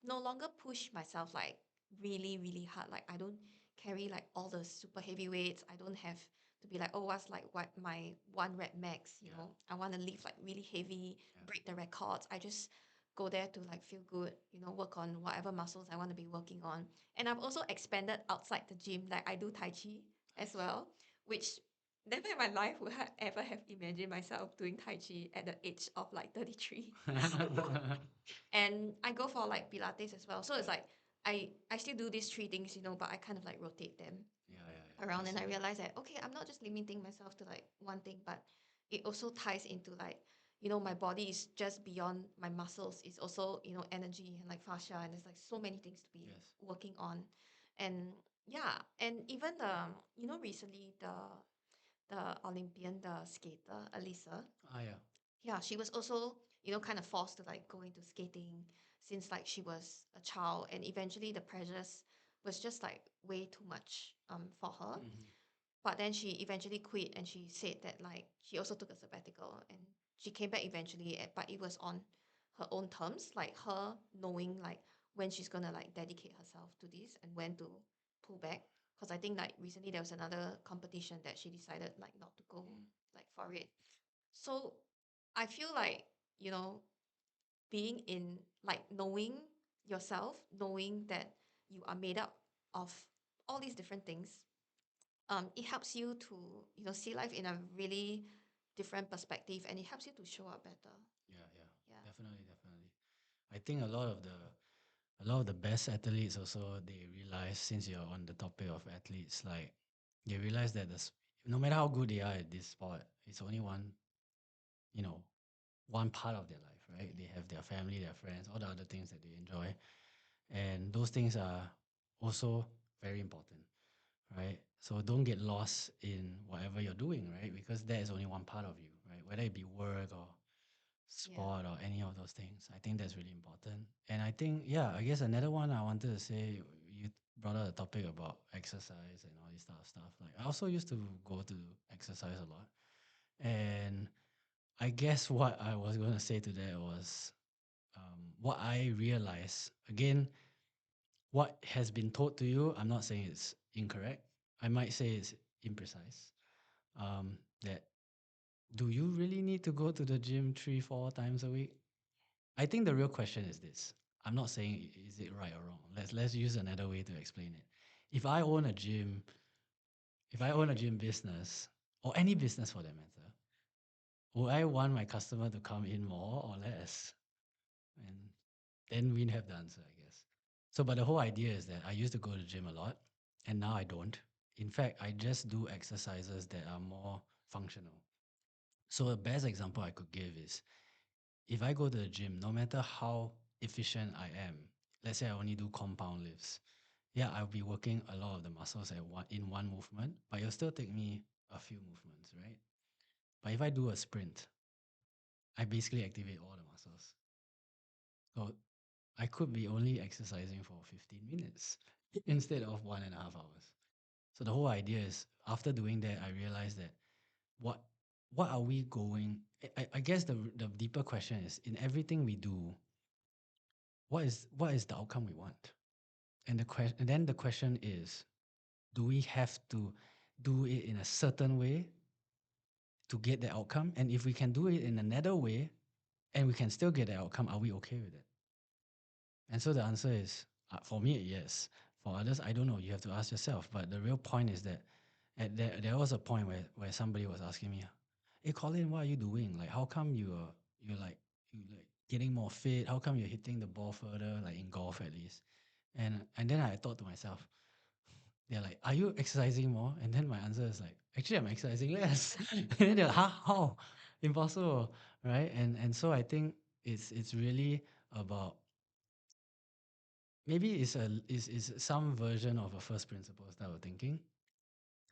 Speaker 2: no longer push myself like really, really hard. Like I don't carry like all the super heavy weights. I don't have to be like, oh, what's like what my 1 rep max,
Speaker 1: Yeah.
Speaker 2: I want to lift like really heavy,
Speaker 1: Yeah.
Speaker 2: break the records. I just go there to like feel good, work on whatever muscles I want to be working on. And I've also expanded outside the gym. Like I do Tai Chi as
Speaker 1: Nice.
Speaker 2: well, which never in my life would I ever have imagined myself doing Tai Chi at the age of like 33.
Speaker 1: Yeah,
Speaker 2: And I go for like Pilates as well. So it's like I still do these three things, but I kind of like rotate them
Speaker 1: yeah, yeah. I
Speaker 2: around, and
Speaker 1: see
Speaker 2: I
Speaker 1: that.
Speaker 2: realize that okay, I'm not just limiting myself to like one thing, but it also ties into like my body is just beyond my muscles. It's also energy and like fascia, and there's like so many things to be
Speaker 1: Yes.
Speaker 2: working on. And yeah, and even recently the Olympian, the skater Alisa,
Speaker 1: Ah, yeah.
Speaker 2: yeah, she was also kind of forced to like go into skating since like she was a child, and eventually the pressures was just like way too much for her.
Speaker 1: Hmm.
Speaker 2: But then she eventually quit, and she said that like she also took a sabbatical, and she came back eventually, but it was on her own terms, like her knowing like when she's gonna like dedicate herself to this and when to pull back. Because I think like recently there was another competition that she decided like not to go like for it. So I feel like, you know, being in like knowing yourself, knowing that you are made up of all these different things, it helps you to, see life in a really different perspective, and it helps you to show up better.
Speaker 1: Yeah, yeah.
Speaker 2: Yeah.
Speaker 1: Definitely, definitely. I think a lot of the best athletes also they realize, since you're on the topic of athletes, like they realize that no matter how good they are at this sport, it's only you know, one part of their life, right? They have their family, their friends, all the other things that they enjoy. And those things are also very important, right? So don't get lost in whatever you're doing, right? Because that is only one part of you, right? Whether it be work or
Speaker 2: Yeah.
Speaker 1: sport or any of those things. I think that's really important. And I think, yeah, I guess another one I wanted to say, you brought up a topic about exercise and all this type of stuff. Like I also used to go to exercise a lot. And I guess what I was going to say to that was what I realized, again, what has been told to you, I'm not saying it's incorrect. I might say it's imprecise. That do you really need to go to the gym 3, 4 times a week? I think the real question is this. I'm not saying is it right or wrong. Let's use another way to explain it. If I own a gym, if I own a gym business or any business for that matter, would I want my customer to come in more or less? And then we have the answer, I guess. So, but the whole idea is that I used to go to the gym a lot, and now I don't. In fact, I just do exercises that are more functional. So, the best example I could give is if I go to the gym, no matter how efficient I am, let's say I only do compound lifts, yeah, I'll be working a lot of the muscles in one movement, but it'll still take me a few movements, right? But if I do a sprint, I basically activate all the muscles. So I could be only exercising for 15 minutes instead of 1.5 hours. So the whole idea is after doing that, I realized that what what are we going? I guess the deeper question is in everything we do, what is the outcome we want? And then the question is, do we have to do it in a certain way to get the outcome? And if we can do it in another way and we can still get the outcome, are we okay with it? And so the answer is, for me, yes. For others, I don't know. You have to ask yourself. But the real point is that there was a point where somebody was asking me, "Hey, Colin, what are you doing? Like, how come you like getting more fit? How come you're hitting the ball further, like in golf at least?" And then I thought to myself, they're like, "Are you exercising more?" And then my answer is like, "Actually, I'm exercising less." And then they're like, "Huh? How? Impossible, right?" And so I think it's really about maybe it's some version of a first principles type of thinking.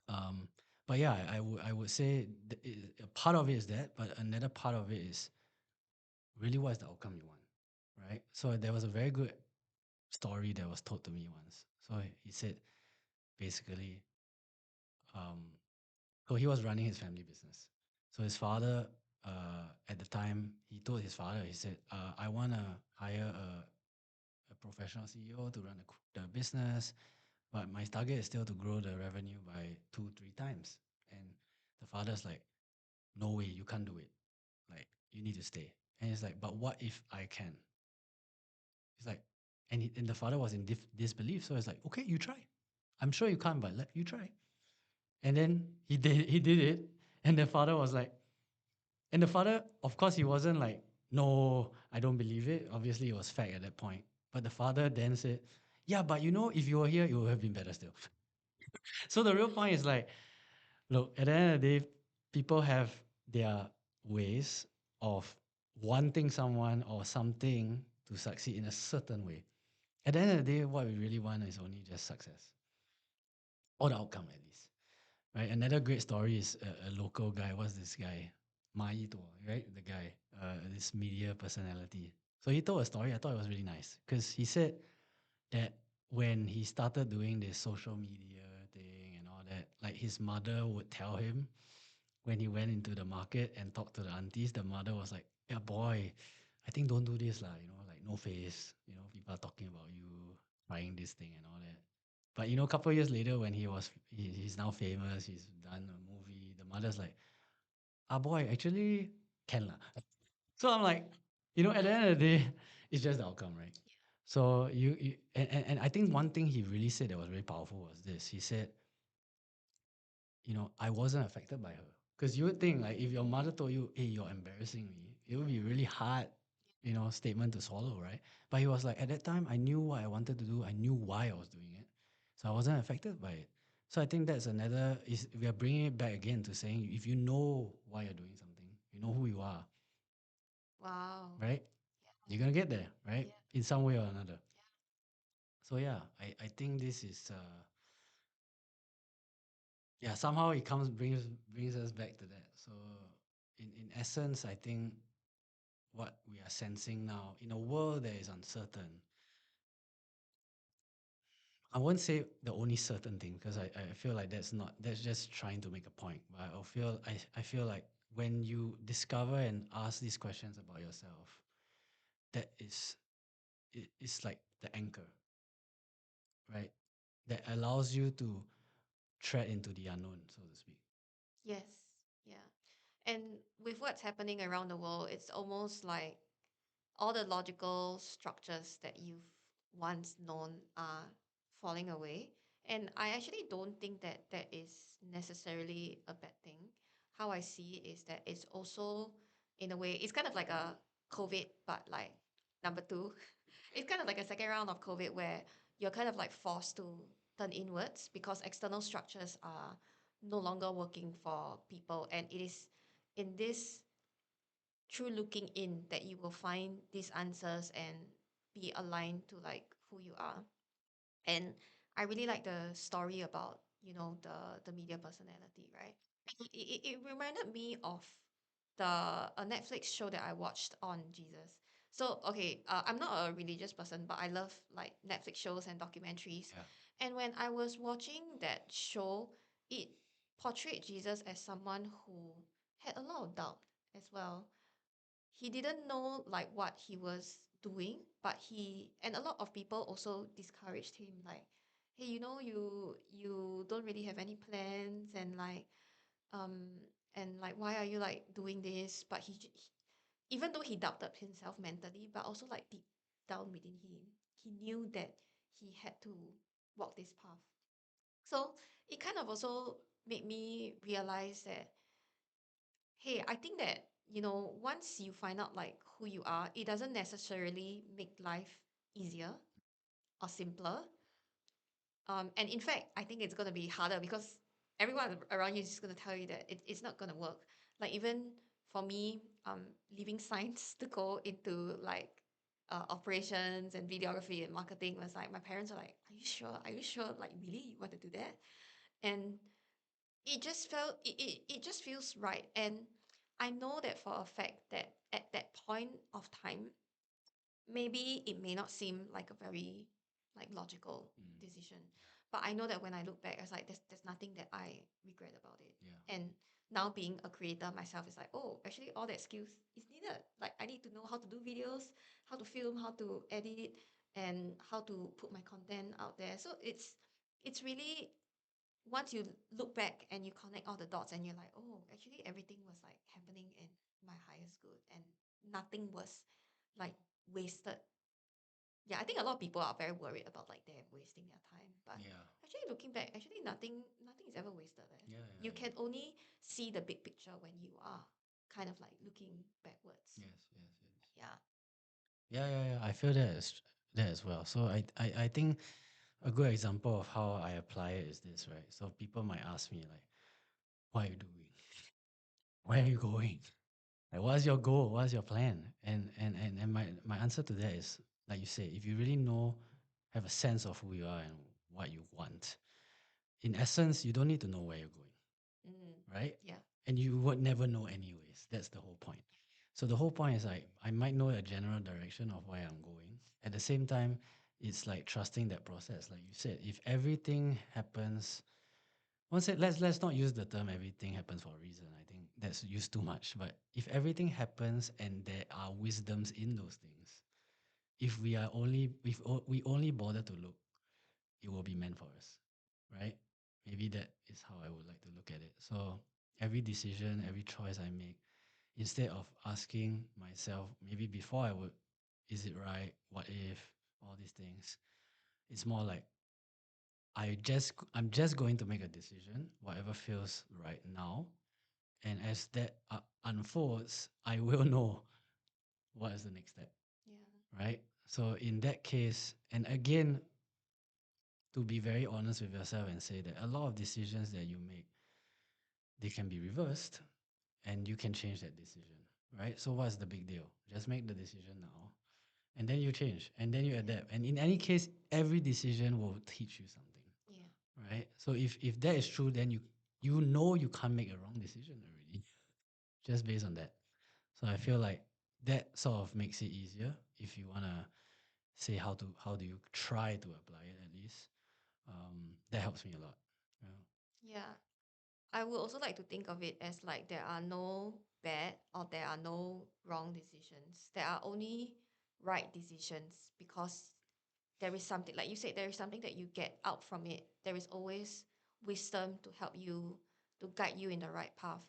Speaker 1: Um, but yeah, I would say a part of it is that, but another part of it is really what is the outcome you want, right? So there was a very good story that was told to me once. So he said basically, um, so he was running his family business. So his father, at the time, he told his father, he said, "I want to hire a professional CEO to run the business. But my target is still to grow the revenue by 2, 3 times." And the father's like, "No way, you can't do it. Like, you need to stay." And he's like, "But what if I can?" He's like, and the father was in disbelief. So it's like, "Okay, you try. I'm sure you can't, but let you try." And then he did it, and the father was like, and the father, of course, he wasn't like, no, I don't believe it. Obviously, it was fact at that point. But the father then said, yeah, but you know, if you were here, it would have been better still. So the real point is like, look, at the end of the day, people have their ways of wanting someone or something to succeed in a certain way. At the end of the day, what we really want is only just success, or the outcome at least. Right? Another great story is a local guy. What's this guy? Mai Tuo, right? The guy, this media personality. So he told a story. I thought it was really nice because he said that when he started doing this social media thing and all that, like his mother would tell him when he went into the market and talked to the aunties, the mother was like, "Yeah, boy, I think don't do this lah. You know, like no face. You know, people are talking about you trying this thing and all that." But you know, a couple of years later, when he's now famous, he's done a movie. The mother's like, "Ah, boy, actually can lah." So I'm like, you know, at the end of the day, it's just the outcome, right? So and I think one thing he really said that was very powerful was this. He said, you know, I wasn't affected by her. Because you would think, like, if your mother told you, hey, you're embarrassing me, it would be really hard, you know, statement to swallow, right? But he was like, at that time, I knew what I wanted to do. I knew why I was doing it. So I wasn't affected by it. So I think that's another, is we are bringing it back again to saying, if you know why you're doing something, you know who you are,
Speaker 2: Wow.
Speaker 1: right? You're going to get there, right?
Speaker 2: Yeah.
Speaker 1: In some way or another. So yeah, I think this is, yeah, somehow it brings us back to that. So in essence, I think what we are sensing now in a world that is uncertain, I won't say the only certain thing because I feel like that's just trying to make a point. But I feel like when you discover and ask these questions about yourself, that is it's like the anchor, right? That allows you to tread into the unknown, so to speak.
Speaker 2: Yes. Yeah. And with what's happening around the world, it's almost like all the logical structures that you've once known are falling away. And I actually don't think that that is necessarily a bad thing. How I see it is that it's also, in a way, it's kind of like a COVID, but like number two. It's kind of like a second round of COVID where you're kind of like forced to turn inwards because external structures are no longer working for people. And it is in this through looking in that you will find these answers and be aligned to like who you are. And I really like the story about, the media personality, right? It reminded me of the a Netflix show that I watched on Jesus. So okay, I'm not a religious person, but I love like Netflix shows and documentaries.
Speaker 1: Yeah.
Speaker 2: And when I was watching that show, it portrayed Jesus as someone who had a lot of doubt as well. He didn't know like what he was doing, but he and a lot of people also discouraged him like, hey, you don't really have any plans, um and like why are you like doing this? But even though he doubted himself mentally, but also like deep down within him, he knew that he had to walk this path. So it kind of also made me realize that, hey, I think that, once you find out like who you are, it doesn't necessarily make life easier or simpler. And in fact, I think it's going to be harder because everyone around you is just going to tell you that it's not going to work. Like even for me, leaving science to go into like operations and videography and marketing was like my parents were like, "Are you sure? Are you sure? Like really, you want to do that?" And it just feels right. And I know that for a fact that at that point of time, maybe it may not seem like a very like logical
Speaker 1: Mm.
Speaker 2: decision, but I know that when I look back, it's like there's nothing that I regret about it.
Speaker 1: Yeah.
Speaker 2: And now being a creator myself is like, oh, actually all that skills is needed. Like I need to know how to do videos, how to film, how to edit, and how to put my content out there. So it's really, once you look back and you connect all the dots and you're like, oh, actually everything was like happening in my highest good and nothing was like wasted yeah, I think a lot of people are very worried about like them wasting their time. But
Speaker 1: Yeah.
Speaker 2: actually looking back, actually nothing is ever wasted. Eh.
Speaker 1: Yeah,
Speaker 2: You
Speaker 1: yeah,
Speaker 2: can
Speaker 1: yeah.
Speaker 2: only see the big picture when you are kind of like looking backwards.
Speaker 1: Yes, yes, yes.
Speaker 2: Yeah.
Speaker 1: Yeah, yeah, yeah. I feel that as well. So I think a good example of how I apply it is this, right? So people might ask me like, what are you doing? Where are you going? Like, what's your goal? What's your plan? And my answer to that is, like you say, if you really know, have a sense of who you are and what you want, in essence, you don't need to know where you're going,
Speaker 2: Mm.
Speaker 1: right?
Speaker 2: Yeah.
Speaker 1: And you would never know anyways. That's the whole point. So the whole point is like I might know a general direction of where I'm going. At the same time, it's like trusting that process. Like you said, if everything happens, once it, let's not use the term everything happens for a reason. I think that's used too much. But if everything happens and there are wisdoms in those things, if we are only if we only bother to look, it will be meant for us, right? Maybe that is how I would like to look at it. So every decision, every choice I make, instead of asking myself, maybe before I would, is it right? What if? All these things. It's more like I'm just going to make a decision, whatever feels right now, and as that unfolds, I will know what is the next step,
Speaker 2: Yeah.
Speaker 1: right? So in that case, and again, to be very honest with yourself and say that a lot of decisions that you make, they can be reversed and you can change that decision, right? So what's the big deal? Just make the decision now and then you change and then you
Speaker 2: Yeah.
Speaker 1: adapt. And in any case, every decision will teach you something,
Speaker 2: Yeah.
Speaker 1: right? So if that is true, then you know you can't make a wrong decision already, just based on that. So I feel like that sort of makes it easier if you wanna say how do you try to apply it at least. That helps me a lot. Yeah.
Speaker 2: Yeah. I would also like to think of it as like there are no bad or there are no wrong decisions. There are only right decisions because there is something, like you said, there is something that you get out from it. There is always wisdom to help you, to guide you in the right path.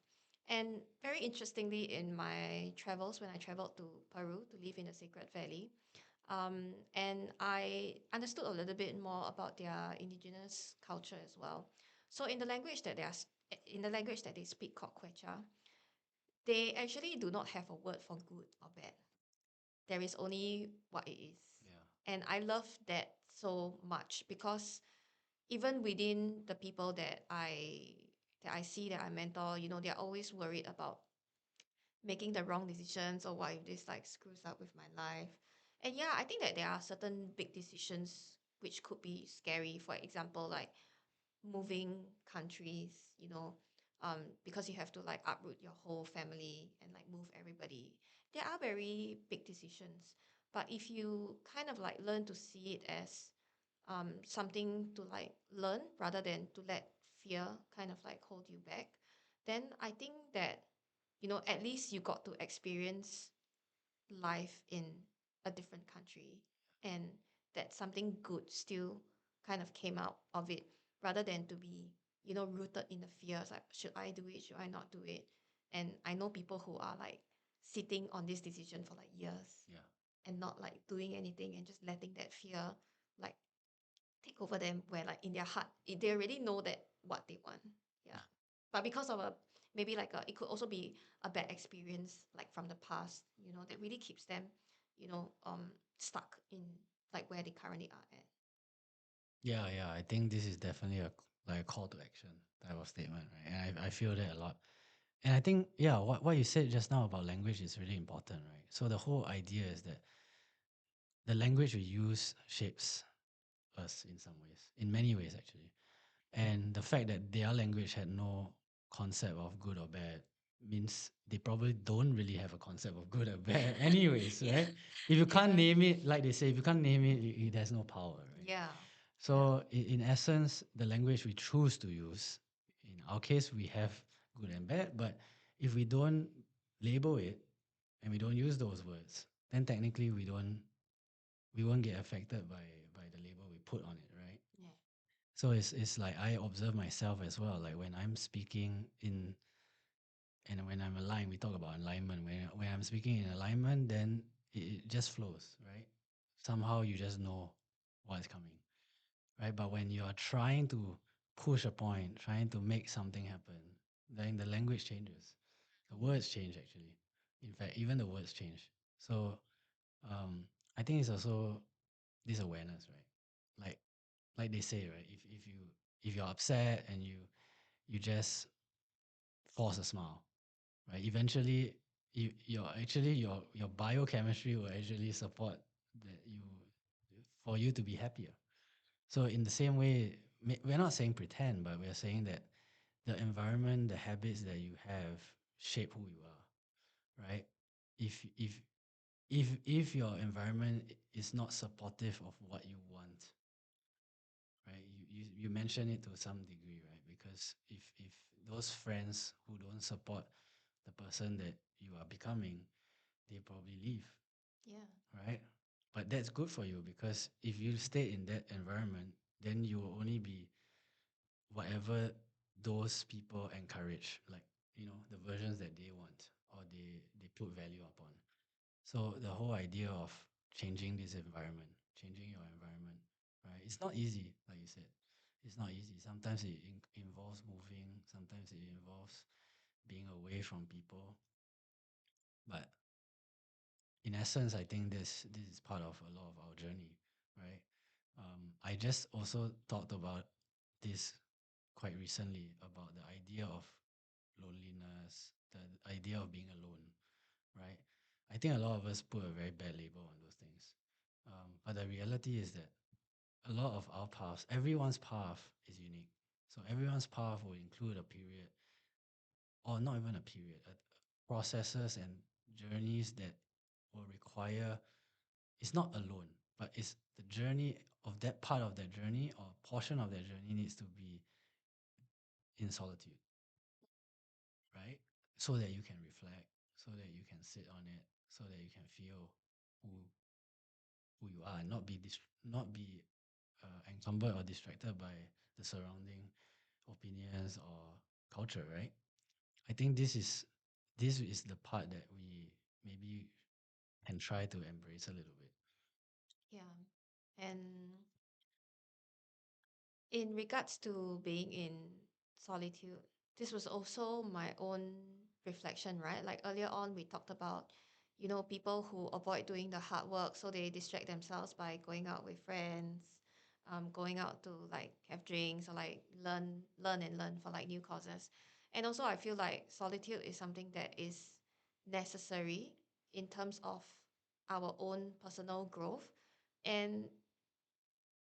Speaker 2: And very interestingly, in my travels, when I traveled to Peru to live in the Sacred Valley, and I understood a little bit more about their indigenous culture as well. So in the language that they speak called Quechua, they actually do not have a word for good or bad. There is only what it is.
Speaker 1: Yeah.
Speaker 2: And I love that so much because even within the people that I see that I mentor, they're always worried about making the wrong decisions or what if this like screws up with my life. And yeah, I think that there are certain big decisions which could be scary. For example, like moving countries, because you have to like uproot your whole family and like move everybody. There are very big decisions. But if you kind of like learn to see it as something to like learn rather than to let fear kind of like hold you back, then I think that, at least you got to experience life in a different country and that something good still kind of came out of it rather than to be rooted in the fears like should I do it, should I not do it. And I know people who are like sitting on this decision for like years
Speaker 1: Yeah.
Speaker 2: and not like doing anything and just letting that fear like take over them where like in their heart they already know that what they want. Yeah. But because of a maybe like it could also be a bad experience like from the past, that really keeps them, stuck in like where they currently are at.
Speaker 1: Yeah, yeah. I think this is definitely like a call to action type of statement, right? And I feel that a lot. And I think, yeah, what you said just now about language is really important, right? So the whole idea is that the language we use shapes us in some ways, in many ways actually. And the fact that their language had no concept of good or bad means they probably don't really have a concept of good or bad anyways,
Speaker 2: Yeah.
Speaker 1: right? If you can't
Speaker 2: Yeah.
Speaker 1: name it, like they say, if you can't name it, there's no power, right?
Speaker 2: Yeah. Yeah.
Speaker 1: So in essence, the language we choose to use, in our case, we have good and bad, but if we don't label it and we don't use those words, then technically we won't get affected by the label we put on it, right?
Speaker 2: Yeah.
Speaker 1: So it's like I observe myself as well. Like when I'm speaking in and when I'm aligned, we talk about alignment. When I'm speaking in alignment, then it just flows, right? somehow you just know what's coming, right? But when you are trying to push a point, trying to make something happen, then the language changes. The words change actually. In fact, even the words change. So um, I think it's also this awareness, right? Like they say, right? If you're upset and you just force a smile, right? Eventually, your biochemistry will actually support that you for you to be happier. So in the same way, we're not saying pretend, but we're saying that the environment, the habits that you have shape who you are, right? If if if your environment is not supportive of what you want, right? You mention it to some degree, right? Because if those friends who don't support the person that you are becoming, they probably leave,
Speaker 2: Yeah.
Speaker 1: right? But that's good for you because if you stay in that environment, then you will only be whatever those people encourage, like the versions that they want or they put value upon. So the whole idea of changing this environment, changing your environment, right? It's not easy, like you said. It's not easy. Sometimes it involves moving. Sometimes it involves being away from people. But in essence, I think this is part of a lot of our journey, right? I just also talked about this quite recently about the idea of loneliness, the idea of being alone, right? I think a lot of us put a very bad label on those things. But the reality is that a lot of our paths, everyone's path is unique. So everyone's path will include a period, or not even a period, processes and journeys that will require, it's not alone, but it's the journey of that part of that journey or portion of that journey needs to be in solitude, right? So that you can reflect, so that you can sit on it, so that you can feel who who you are and not be encumbered or distracted by the surrounding opinions or culture, right? I think this is the part that we maybe can try to embrace a little bit.
Speaker 2: Yeah. And in regards to being in solitude, this was also my own reflection, right? Like earlier on, we talked about, people who avoid doing the hard work, so they distract themselves by going out with friends, going out to like have drinks or like learn and learn for like new causes. And also, I feel like solitude is something that is necessary in terms of our own personal growth. And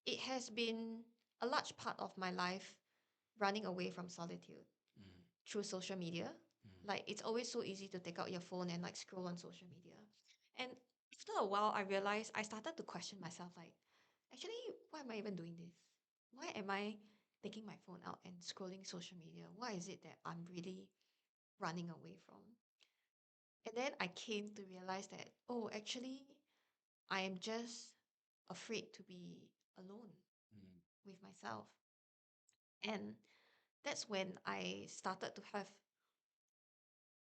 Speaker 2: it has been a large part of my life running away from solitude
Speaker 1: Mm,
Speaker 2: through social media.
Speaker 1: mm,
Speaker 2: Like it's always so easy to take out your phone and like scroll on social media. And after a while, I realized I started to question myself like, actually, why am I even doing this? Why am I taking my phone out and scrolling social media? Why is it that I'm really running away from? And then I came to realize that, oh, actually, I am just afraid to be alone
Speaker 1: mm,
Speaker 2: with myself. And that's when I started to have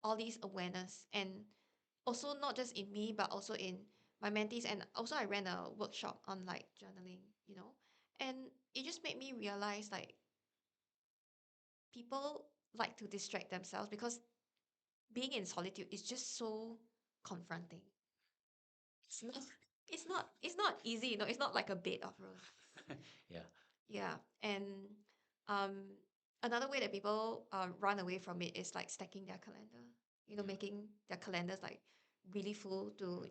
Speaker 2: all these awareness, and also not just in me but also in my mentees, and also I ran a workshop on like journaling. And it just made me realize like people like to distract themselves because being in solitude is just so confronting. It's not easy, it's not like a bed of roses.
Speaker 1: yeah.
Speaker 2: Yeah. And um, another way that people run away from it is like stacking their calendar,
Speaker 1: Yeah.
Speaker 2: making their calendars like really full to,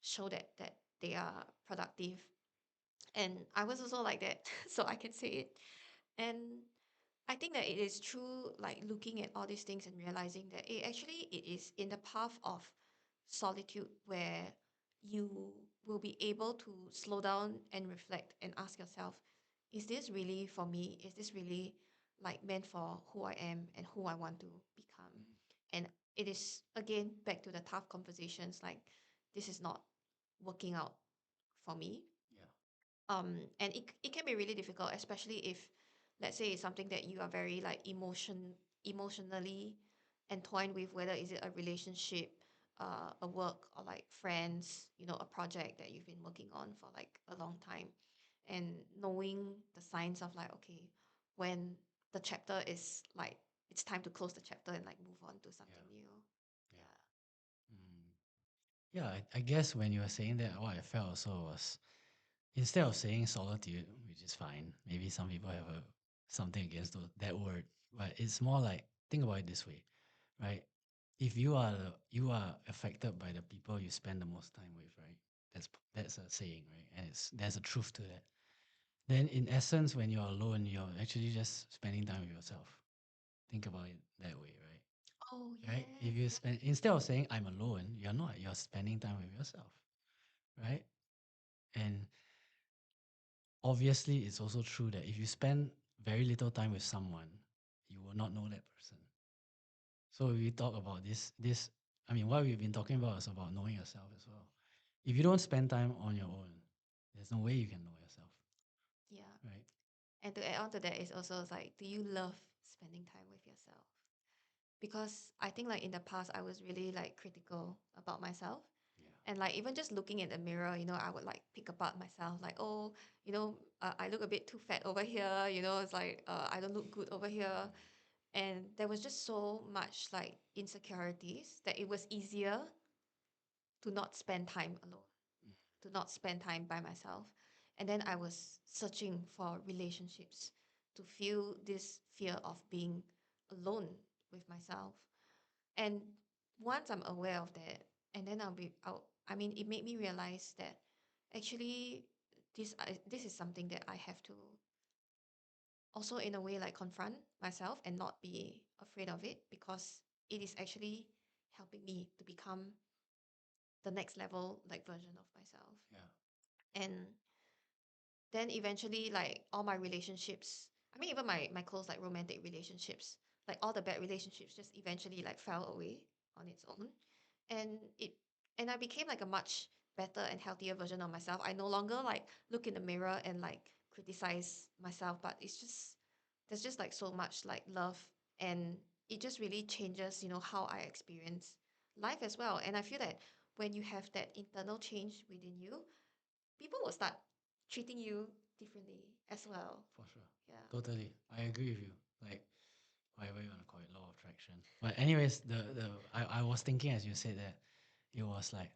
Speaker 2: show that they are productive. And I was also like that, so I can say it. And I think that it is true, like looking at all these things and realizing that it is in the path of solitude where you will be able to slow down and reflect and ask yourself, is this really for me? Is this really like meant for who I am and who I want to become?
Speaker 1: Mm,
Speaker 2: And it is again back to the tough conversations like this is not working out for me.
Speaker 1: yeah.
Speaker 2: And it can be really difficult, especially if, let's say, it's something that you are very like emotionally entwined with, whether is it a relationship, a work or like friends, a project that you've been working on for like a long time, and knowing the signs of like, okay, when the chapter is like it's time to close the chapter and like move on to something
Speaker 1: Yeah.
Speaker 2: new.
Speaker 1: Yeah.
Speaker 2: Yeah.
Speaker 1: Mm. Yeah, I guess when you were saying that, what I felt also was instead of saying solitude, which is fine, maybe some people have something against that word, but it's more like think about it this way, right? If you are affected by the people you spend the most time with, right? That's a saying, right? And there's a truth to that. Then in essence, when you're alone, you're actually just spending time with yourself. Think about it that way, right?
Speaker 2: Oh
Speaker 1: Right? If
Speaker 2: yes,
Speaker 1: you
Speaker 2: yes.
Speaker 1: spend instead of saying I'm alone, you're not. You're spending time with yourself, right? And obviously, it's also true that if you spend very little time with someone, you will not know that person. So if we talk about this, I mean, what we've been talking about is about knowing yourself as well. If you don't spend time on your own, there's no way you can know yourself,
Speaker 2: Yeah.
Speaker 1: right?
Speaker 2: And to add on to that is also it's like, do you love spending time with yourself? Because I think like in the past I was really like critical about myself.
Speaker 1: Yeah.
Speaker 2: And like even just looking in the mirror, I would like pick apart myself, like, oh, I look a bit too fat over here, it's like I don't look good over here. And there was just so much like insecurities that it was easier to not spend time alone,
Speaker 1: Mm.
Speaker 2: to not spend time by myself. And then I was searching for relationships to feel this fear of being alone with myself. And once I'm aware of that, and then I mean, it made me realize that actually this is something that I have to also in a way like confront myself and not be afraid of it, because it is actually helping me to become the next level like version of myself.
Speaker 1: Yeah.
Speaker 2: And then eventually like all my relationships, I mean even my close like romantic relationships, like all the bad relationships just eventually like fell away on its own. And it and I became like a much better and healthier version of myself. I no longer like look in the mirror and like criticize myself, but it's just there's just like so much like love, and it just really changes, how I experience life as well. And I feel that when you have that internal change within you, people will start treating you differently as well.
Speaker 1: For sure.
Speaker 2: Yeah.
Speaker 1: Totally. I agree with you. Like whatever you want to call it, law of attraction. But anyways, I was thinking as you said that it was like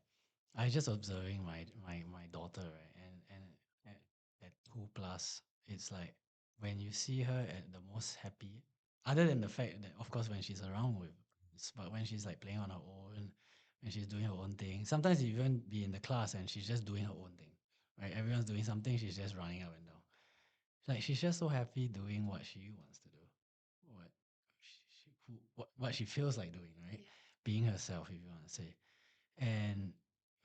Speaker 1: I was just observing my daughter, right? And at 2 plus, it's like when you see her at the most happy, other than the fact that of course when she's around with us, but when she's like playing on her own, when she's doing her own thing, sometimes you even be in the class and she's just doing her own thing. Right? Everyone's doing something, she's just running up and down. Like she's just so happy doing what she wants to do. What what she feels like doing, right?
Speaker 2: Yeah.
Speaker 1: Being herself, if you want to say. And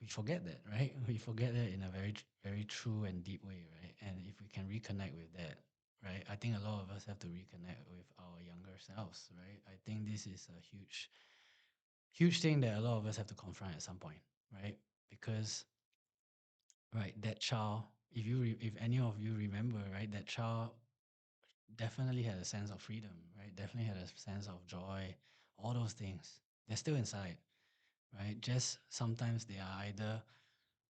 Speaker 1: we forget that, right? We forget that in a very true and deep way, right? And if we can reconnect with that, right? I think a lot of us have to reconnect with our younger selves, right? I think this is a huge thing that a lot of us have to confront at some point, right? Because right, that child, if any of you remember, right, that child definitely had a sense of freedom, right? Definitely had a sense of joy, all those things. They're still inside, right? Just sometimes they are either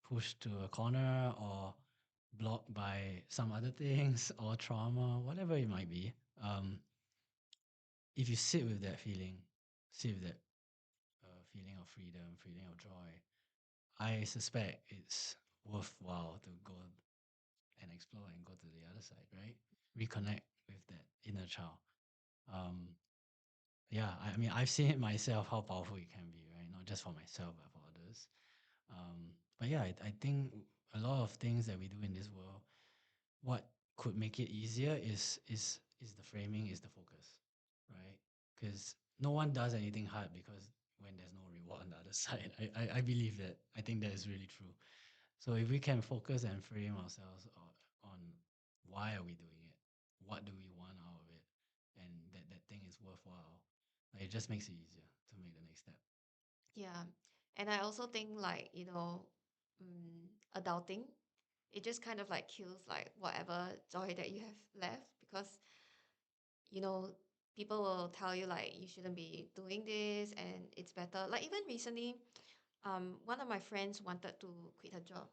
Speaker 1: pushed to a corner or blocked by some other things or trauma, whatever it might be. Um, if you sit with that feeling, sit with that feeling of freedom, feeling of joy, I suspect it's worthwhile to go and explore and go to the other side, right? Reconnect with that inner child. Um, yeah, I mean, I've seen it myself how powerful it can be, right? Not just for myself, but for others. But yeah, I think a lot of things that we do in this world, what could make it easier is the framing, is the focus, right? Because no one does anything hard because when there's no reward on the other side. I believe that. I think that is really true. So if we can focus and frame ourselves on why are we doing it, what do we want out of it, and that thing is worthwhile, like, it just makes it easier to make the next step.
Speaker 2: Yeah. And I also think like, adulting, it just kind of like kills like whatever joy that you have left, because, you know, people will tell you like you shouldn't be doing this and it's better. Like even recently, one of my friends wanted to quit her job,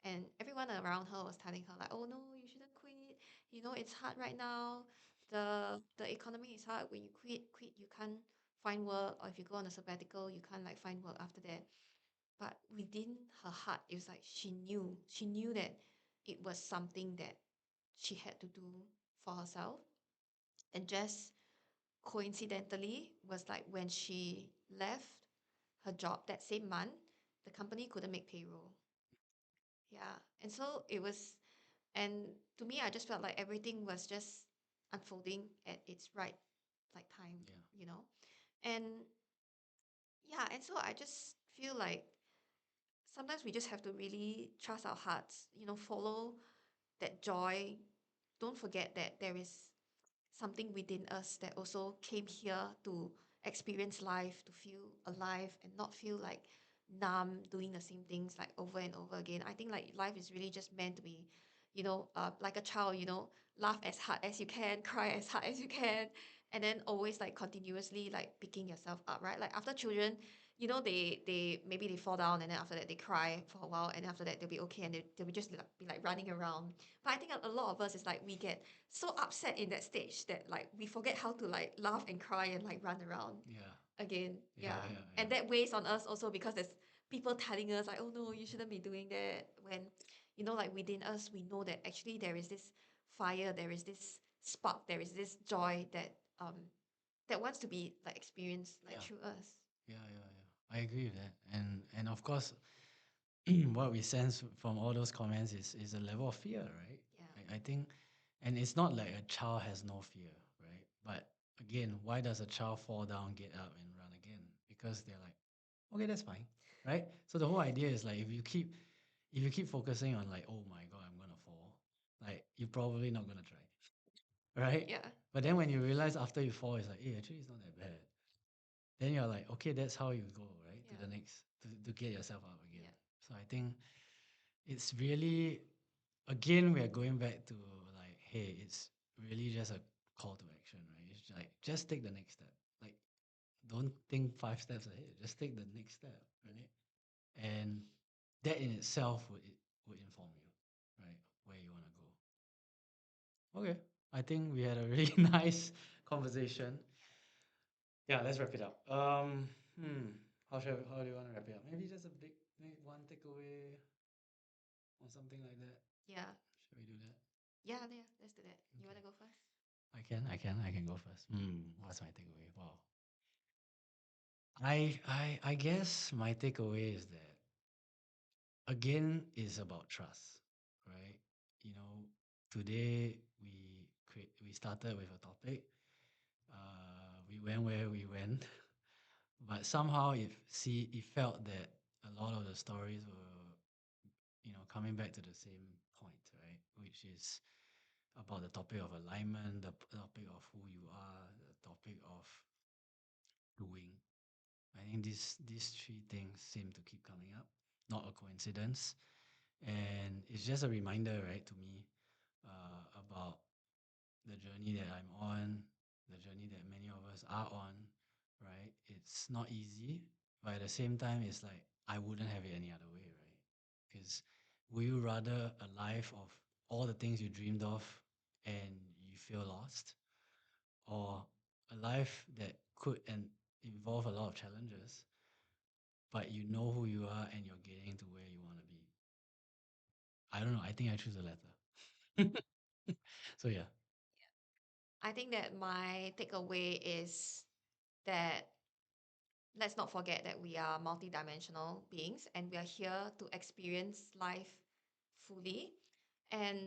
Speaker 2: and everyone around her was telling her like, "Oh no, you shouldn't quit. You know it's hard right now. The economy is hard. When you quit, you can't find work, or if you go on a sabbatical, you can't like find work after that." But within her heart, it was like she knew that it was something that she had to do for herself, and just coincidentally was like when she left her job that same month, the company couldn't make payroll. Yeah. And so it was, and to me, I just felt like everything was just unfolding at its right like time,
Speaker 1: Yeah.
Speaker 2: you know? And yeah, and so I just feel like sometimes we just have to really trust our hearts, follow that joy. Don't forget that there is something within us that also came here to experience life, to feel alive and not feel like numb doing the same things like over and over again. I think like life is really just meant to be, like a child, laugh as hard as you can, cry as hard as you can, and then always like continuously like picking yourself up, right? Like after children, they maybe they fall down and then after that they cry for a while and after that they'll be okay and they'll be just like, be like running around. But I think a lot of us is like we get so upset in that stage that like we forget how to like laugh and cry and like run around
Speaker 1: Yeah.
Speaker 2: again.
Speaker 1: Yeah.
Speaker 2: Yeah.
Speaker 1: Yeah.
Speaker 2: And that weighs on us also because there's people telling us like, oh no, you shouldn't be doing that. When, like within us, we know that actually there is this fire, there is this spark, there is this joy that wants to be like experienced like
Speaker 1: Yeah.
Speaker 2: through us.
Speaker 1: Yeah. Yeah. Yeah. I agree with that. And of course, what we sense from all those comments is a level of fear, right?
Speaker 2: Yeah.
Speaker 1: I think, and it's not like a child has no fear, right? But again, why does a child fall down, get up, and run again? Because they're like, okay, that's fine, right? So the whole idea is like if you keep focusing on like, oh my god, I'm gonna fall, like you're probably not gonna try, right?
Speaker 2: Yeah.
Speaker 1: But then when you realize after you fall, it's like, hey, actually, it's not that bad. Then you're like, okay, that's how you go, right? To
Speaker 2: Yeah.
Speaker 1: the next, to get yourself up again.
Speaker 2: Yeah.
Speaker 1: So I think it's really, again, we are going back to like, hey, it's really just a call to action, right? It's like, just take the next step. Like, don't think 5 steps ahead. Just take the next step, right? And that in itself would inform you, right, where you want to go. Okay, I think we had a really nice conversation. Yeah, let's wrap it up. How do you want to wrap it up? Maybe just a big, maybe one takeaway or something like that.
Speaker 2: Yeah.
Speaker 1: Shall we do that?
Speaker 2: Yeah. Yeah. Let's do that. You want
Speaker 1: Okay,
Speaker 2: to go first?
Speaker 1: I can go first. What's my takeaway? Wow. I guess my takeaway is that again is about trust, right? You know, today we started with a topic. We went where we went, but somehow it felt that a lot of the stories were, coming back to the same point, right? Which is about the topic of alignment, the topic of who you are, the topic of doing. I think these three things seem to keep coming up, not a coincidence, and it's just a reminder, right, to me, about the journey that I'm on, the journey that many of us are on, right? It's not easy, but at the same time, it's like I wouldn't have it any other way, right? Because would you rather a life of all the things you dreamed of and you feel lost, or a life that could and involve a lot of challenges, but you know who you are and you're getting to where you want to be? I don't know. I think I choose the latter. So yeah,
Speaker 2: I think that my takeaway is that let's not forget that we are multidimensional beings and we are here to experience life fully and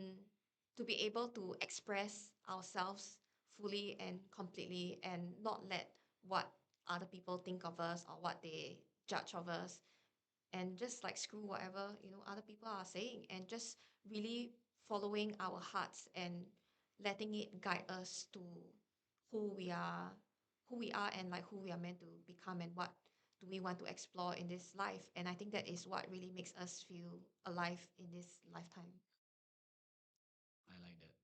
Speaker 2: to be able to express ourselves fully and completely and not let what other people think of us or what they judge of us and just like screw whatever other people are saying and just really following our hearts and letting it guide us to who we are who we are and like who we are meant to become and what do we want to explore in this life. And I think that is what really makes us feel alive in this lifetime.
Speaker 1: I like that.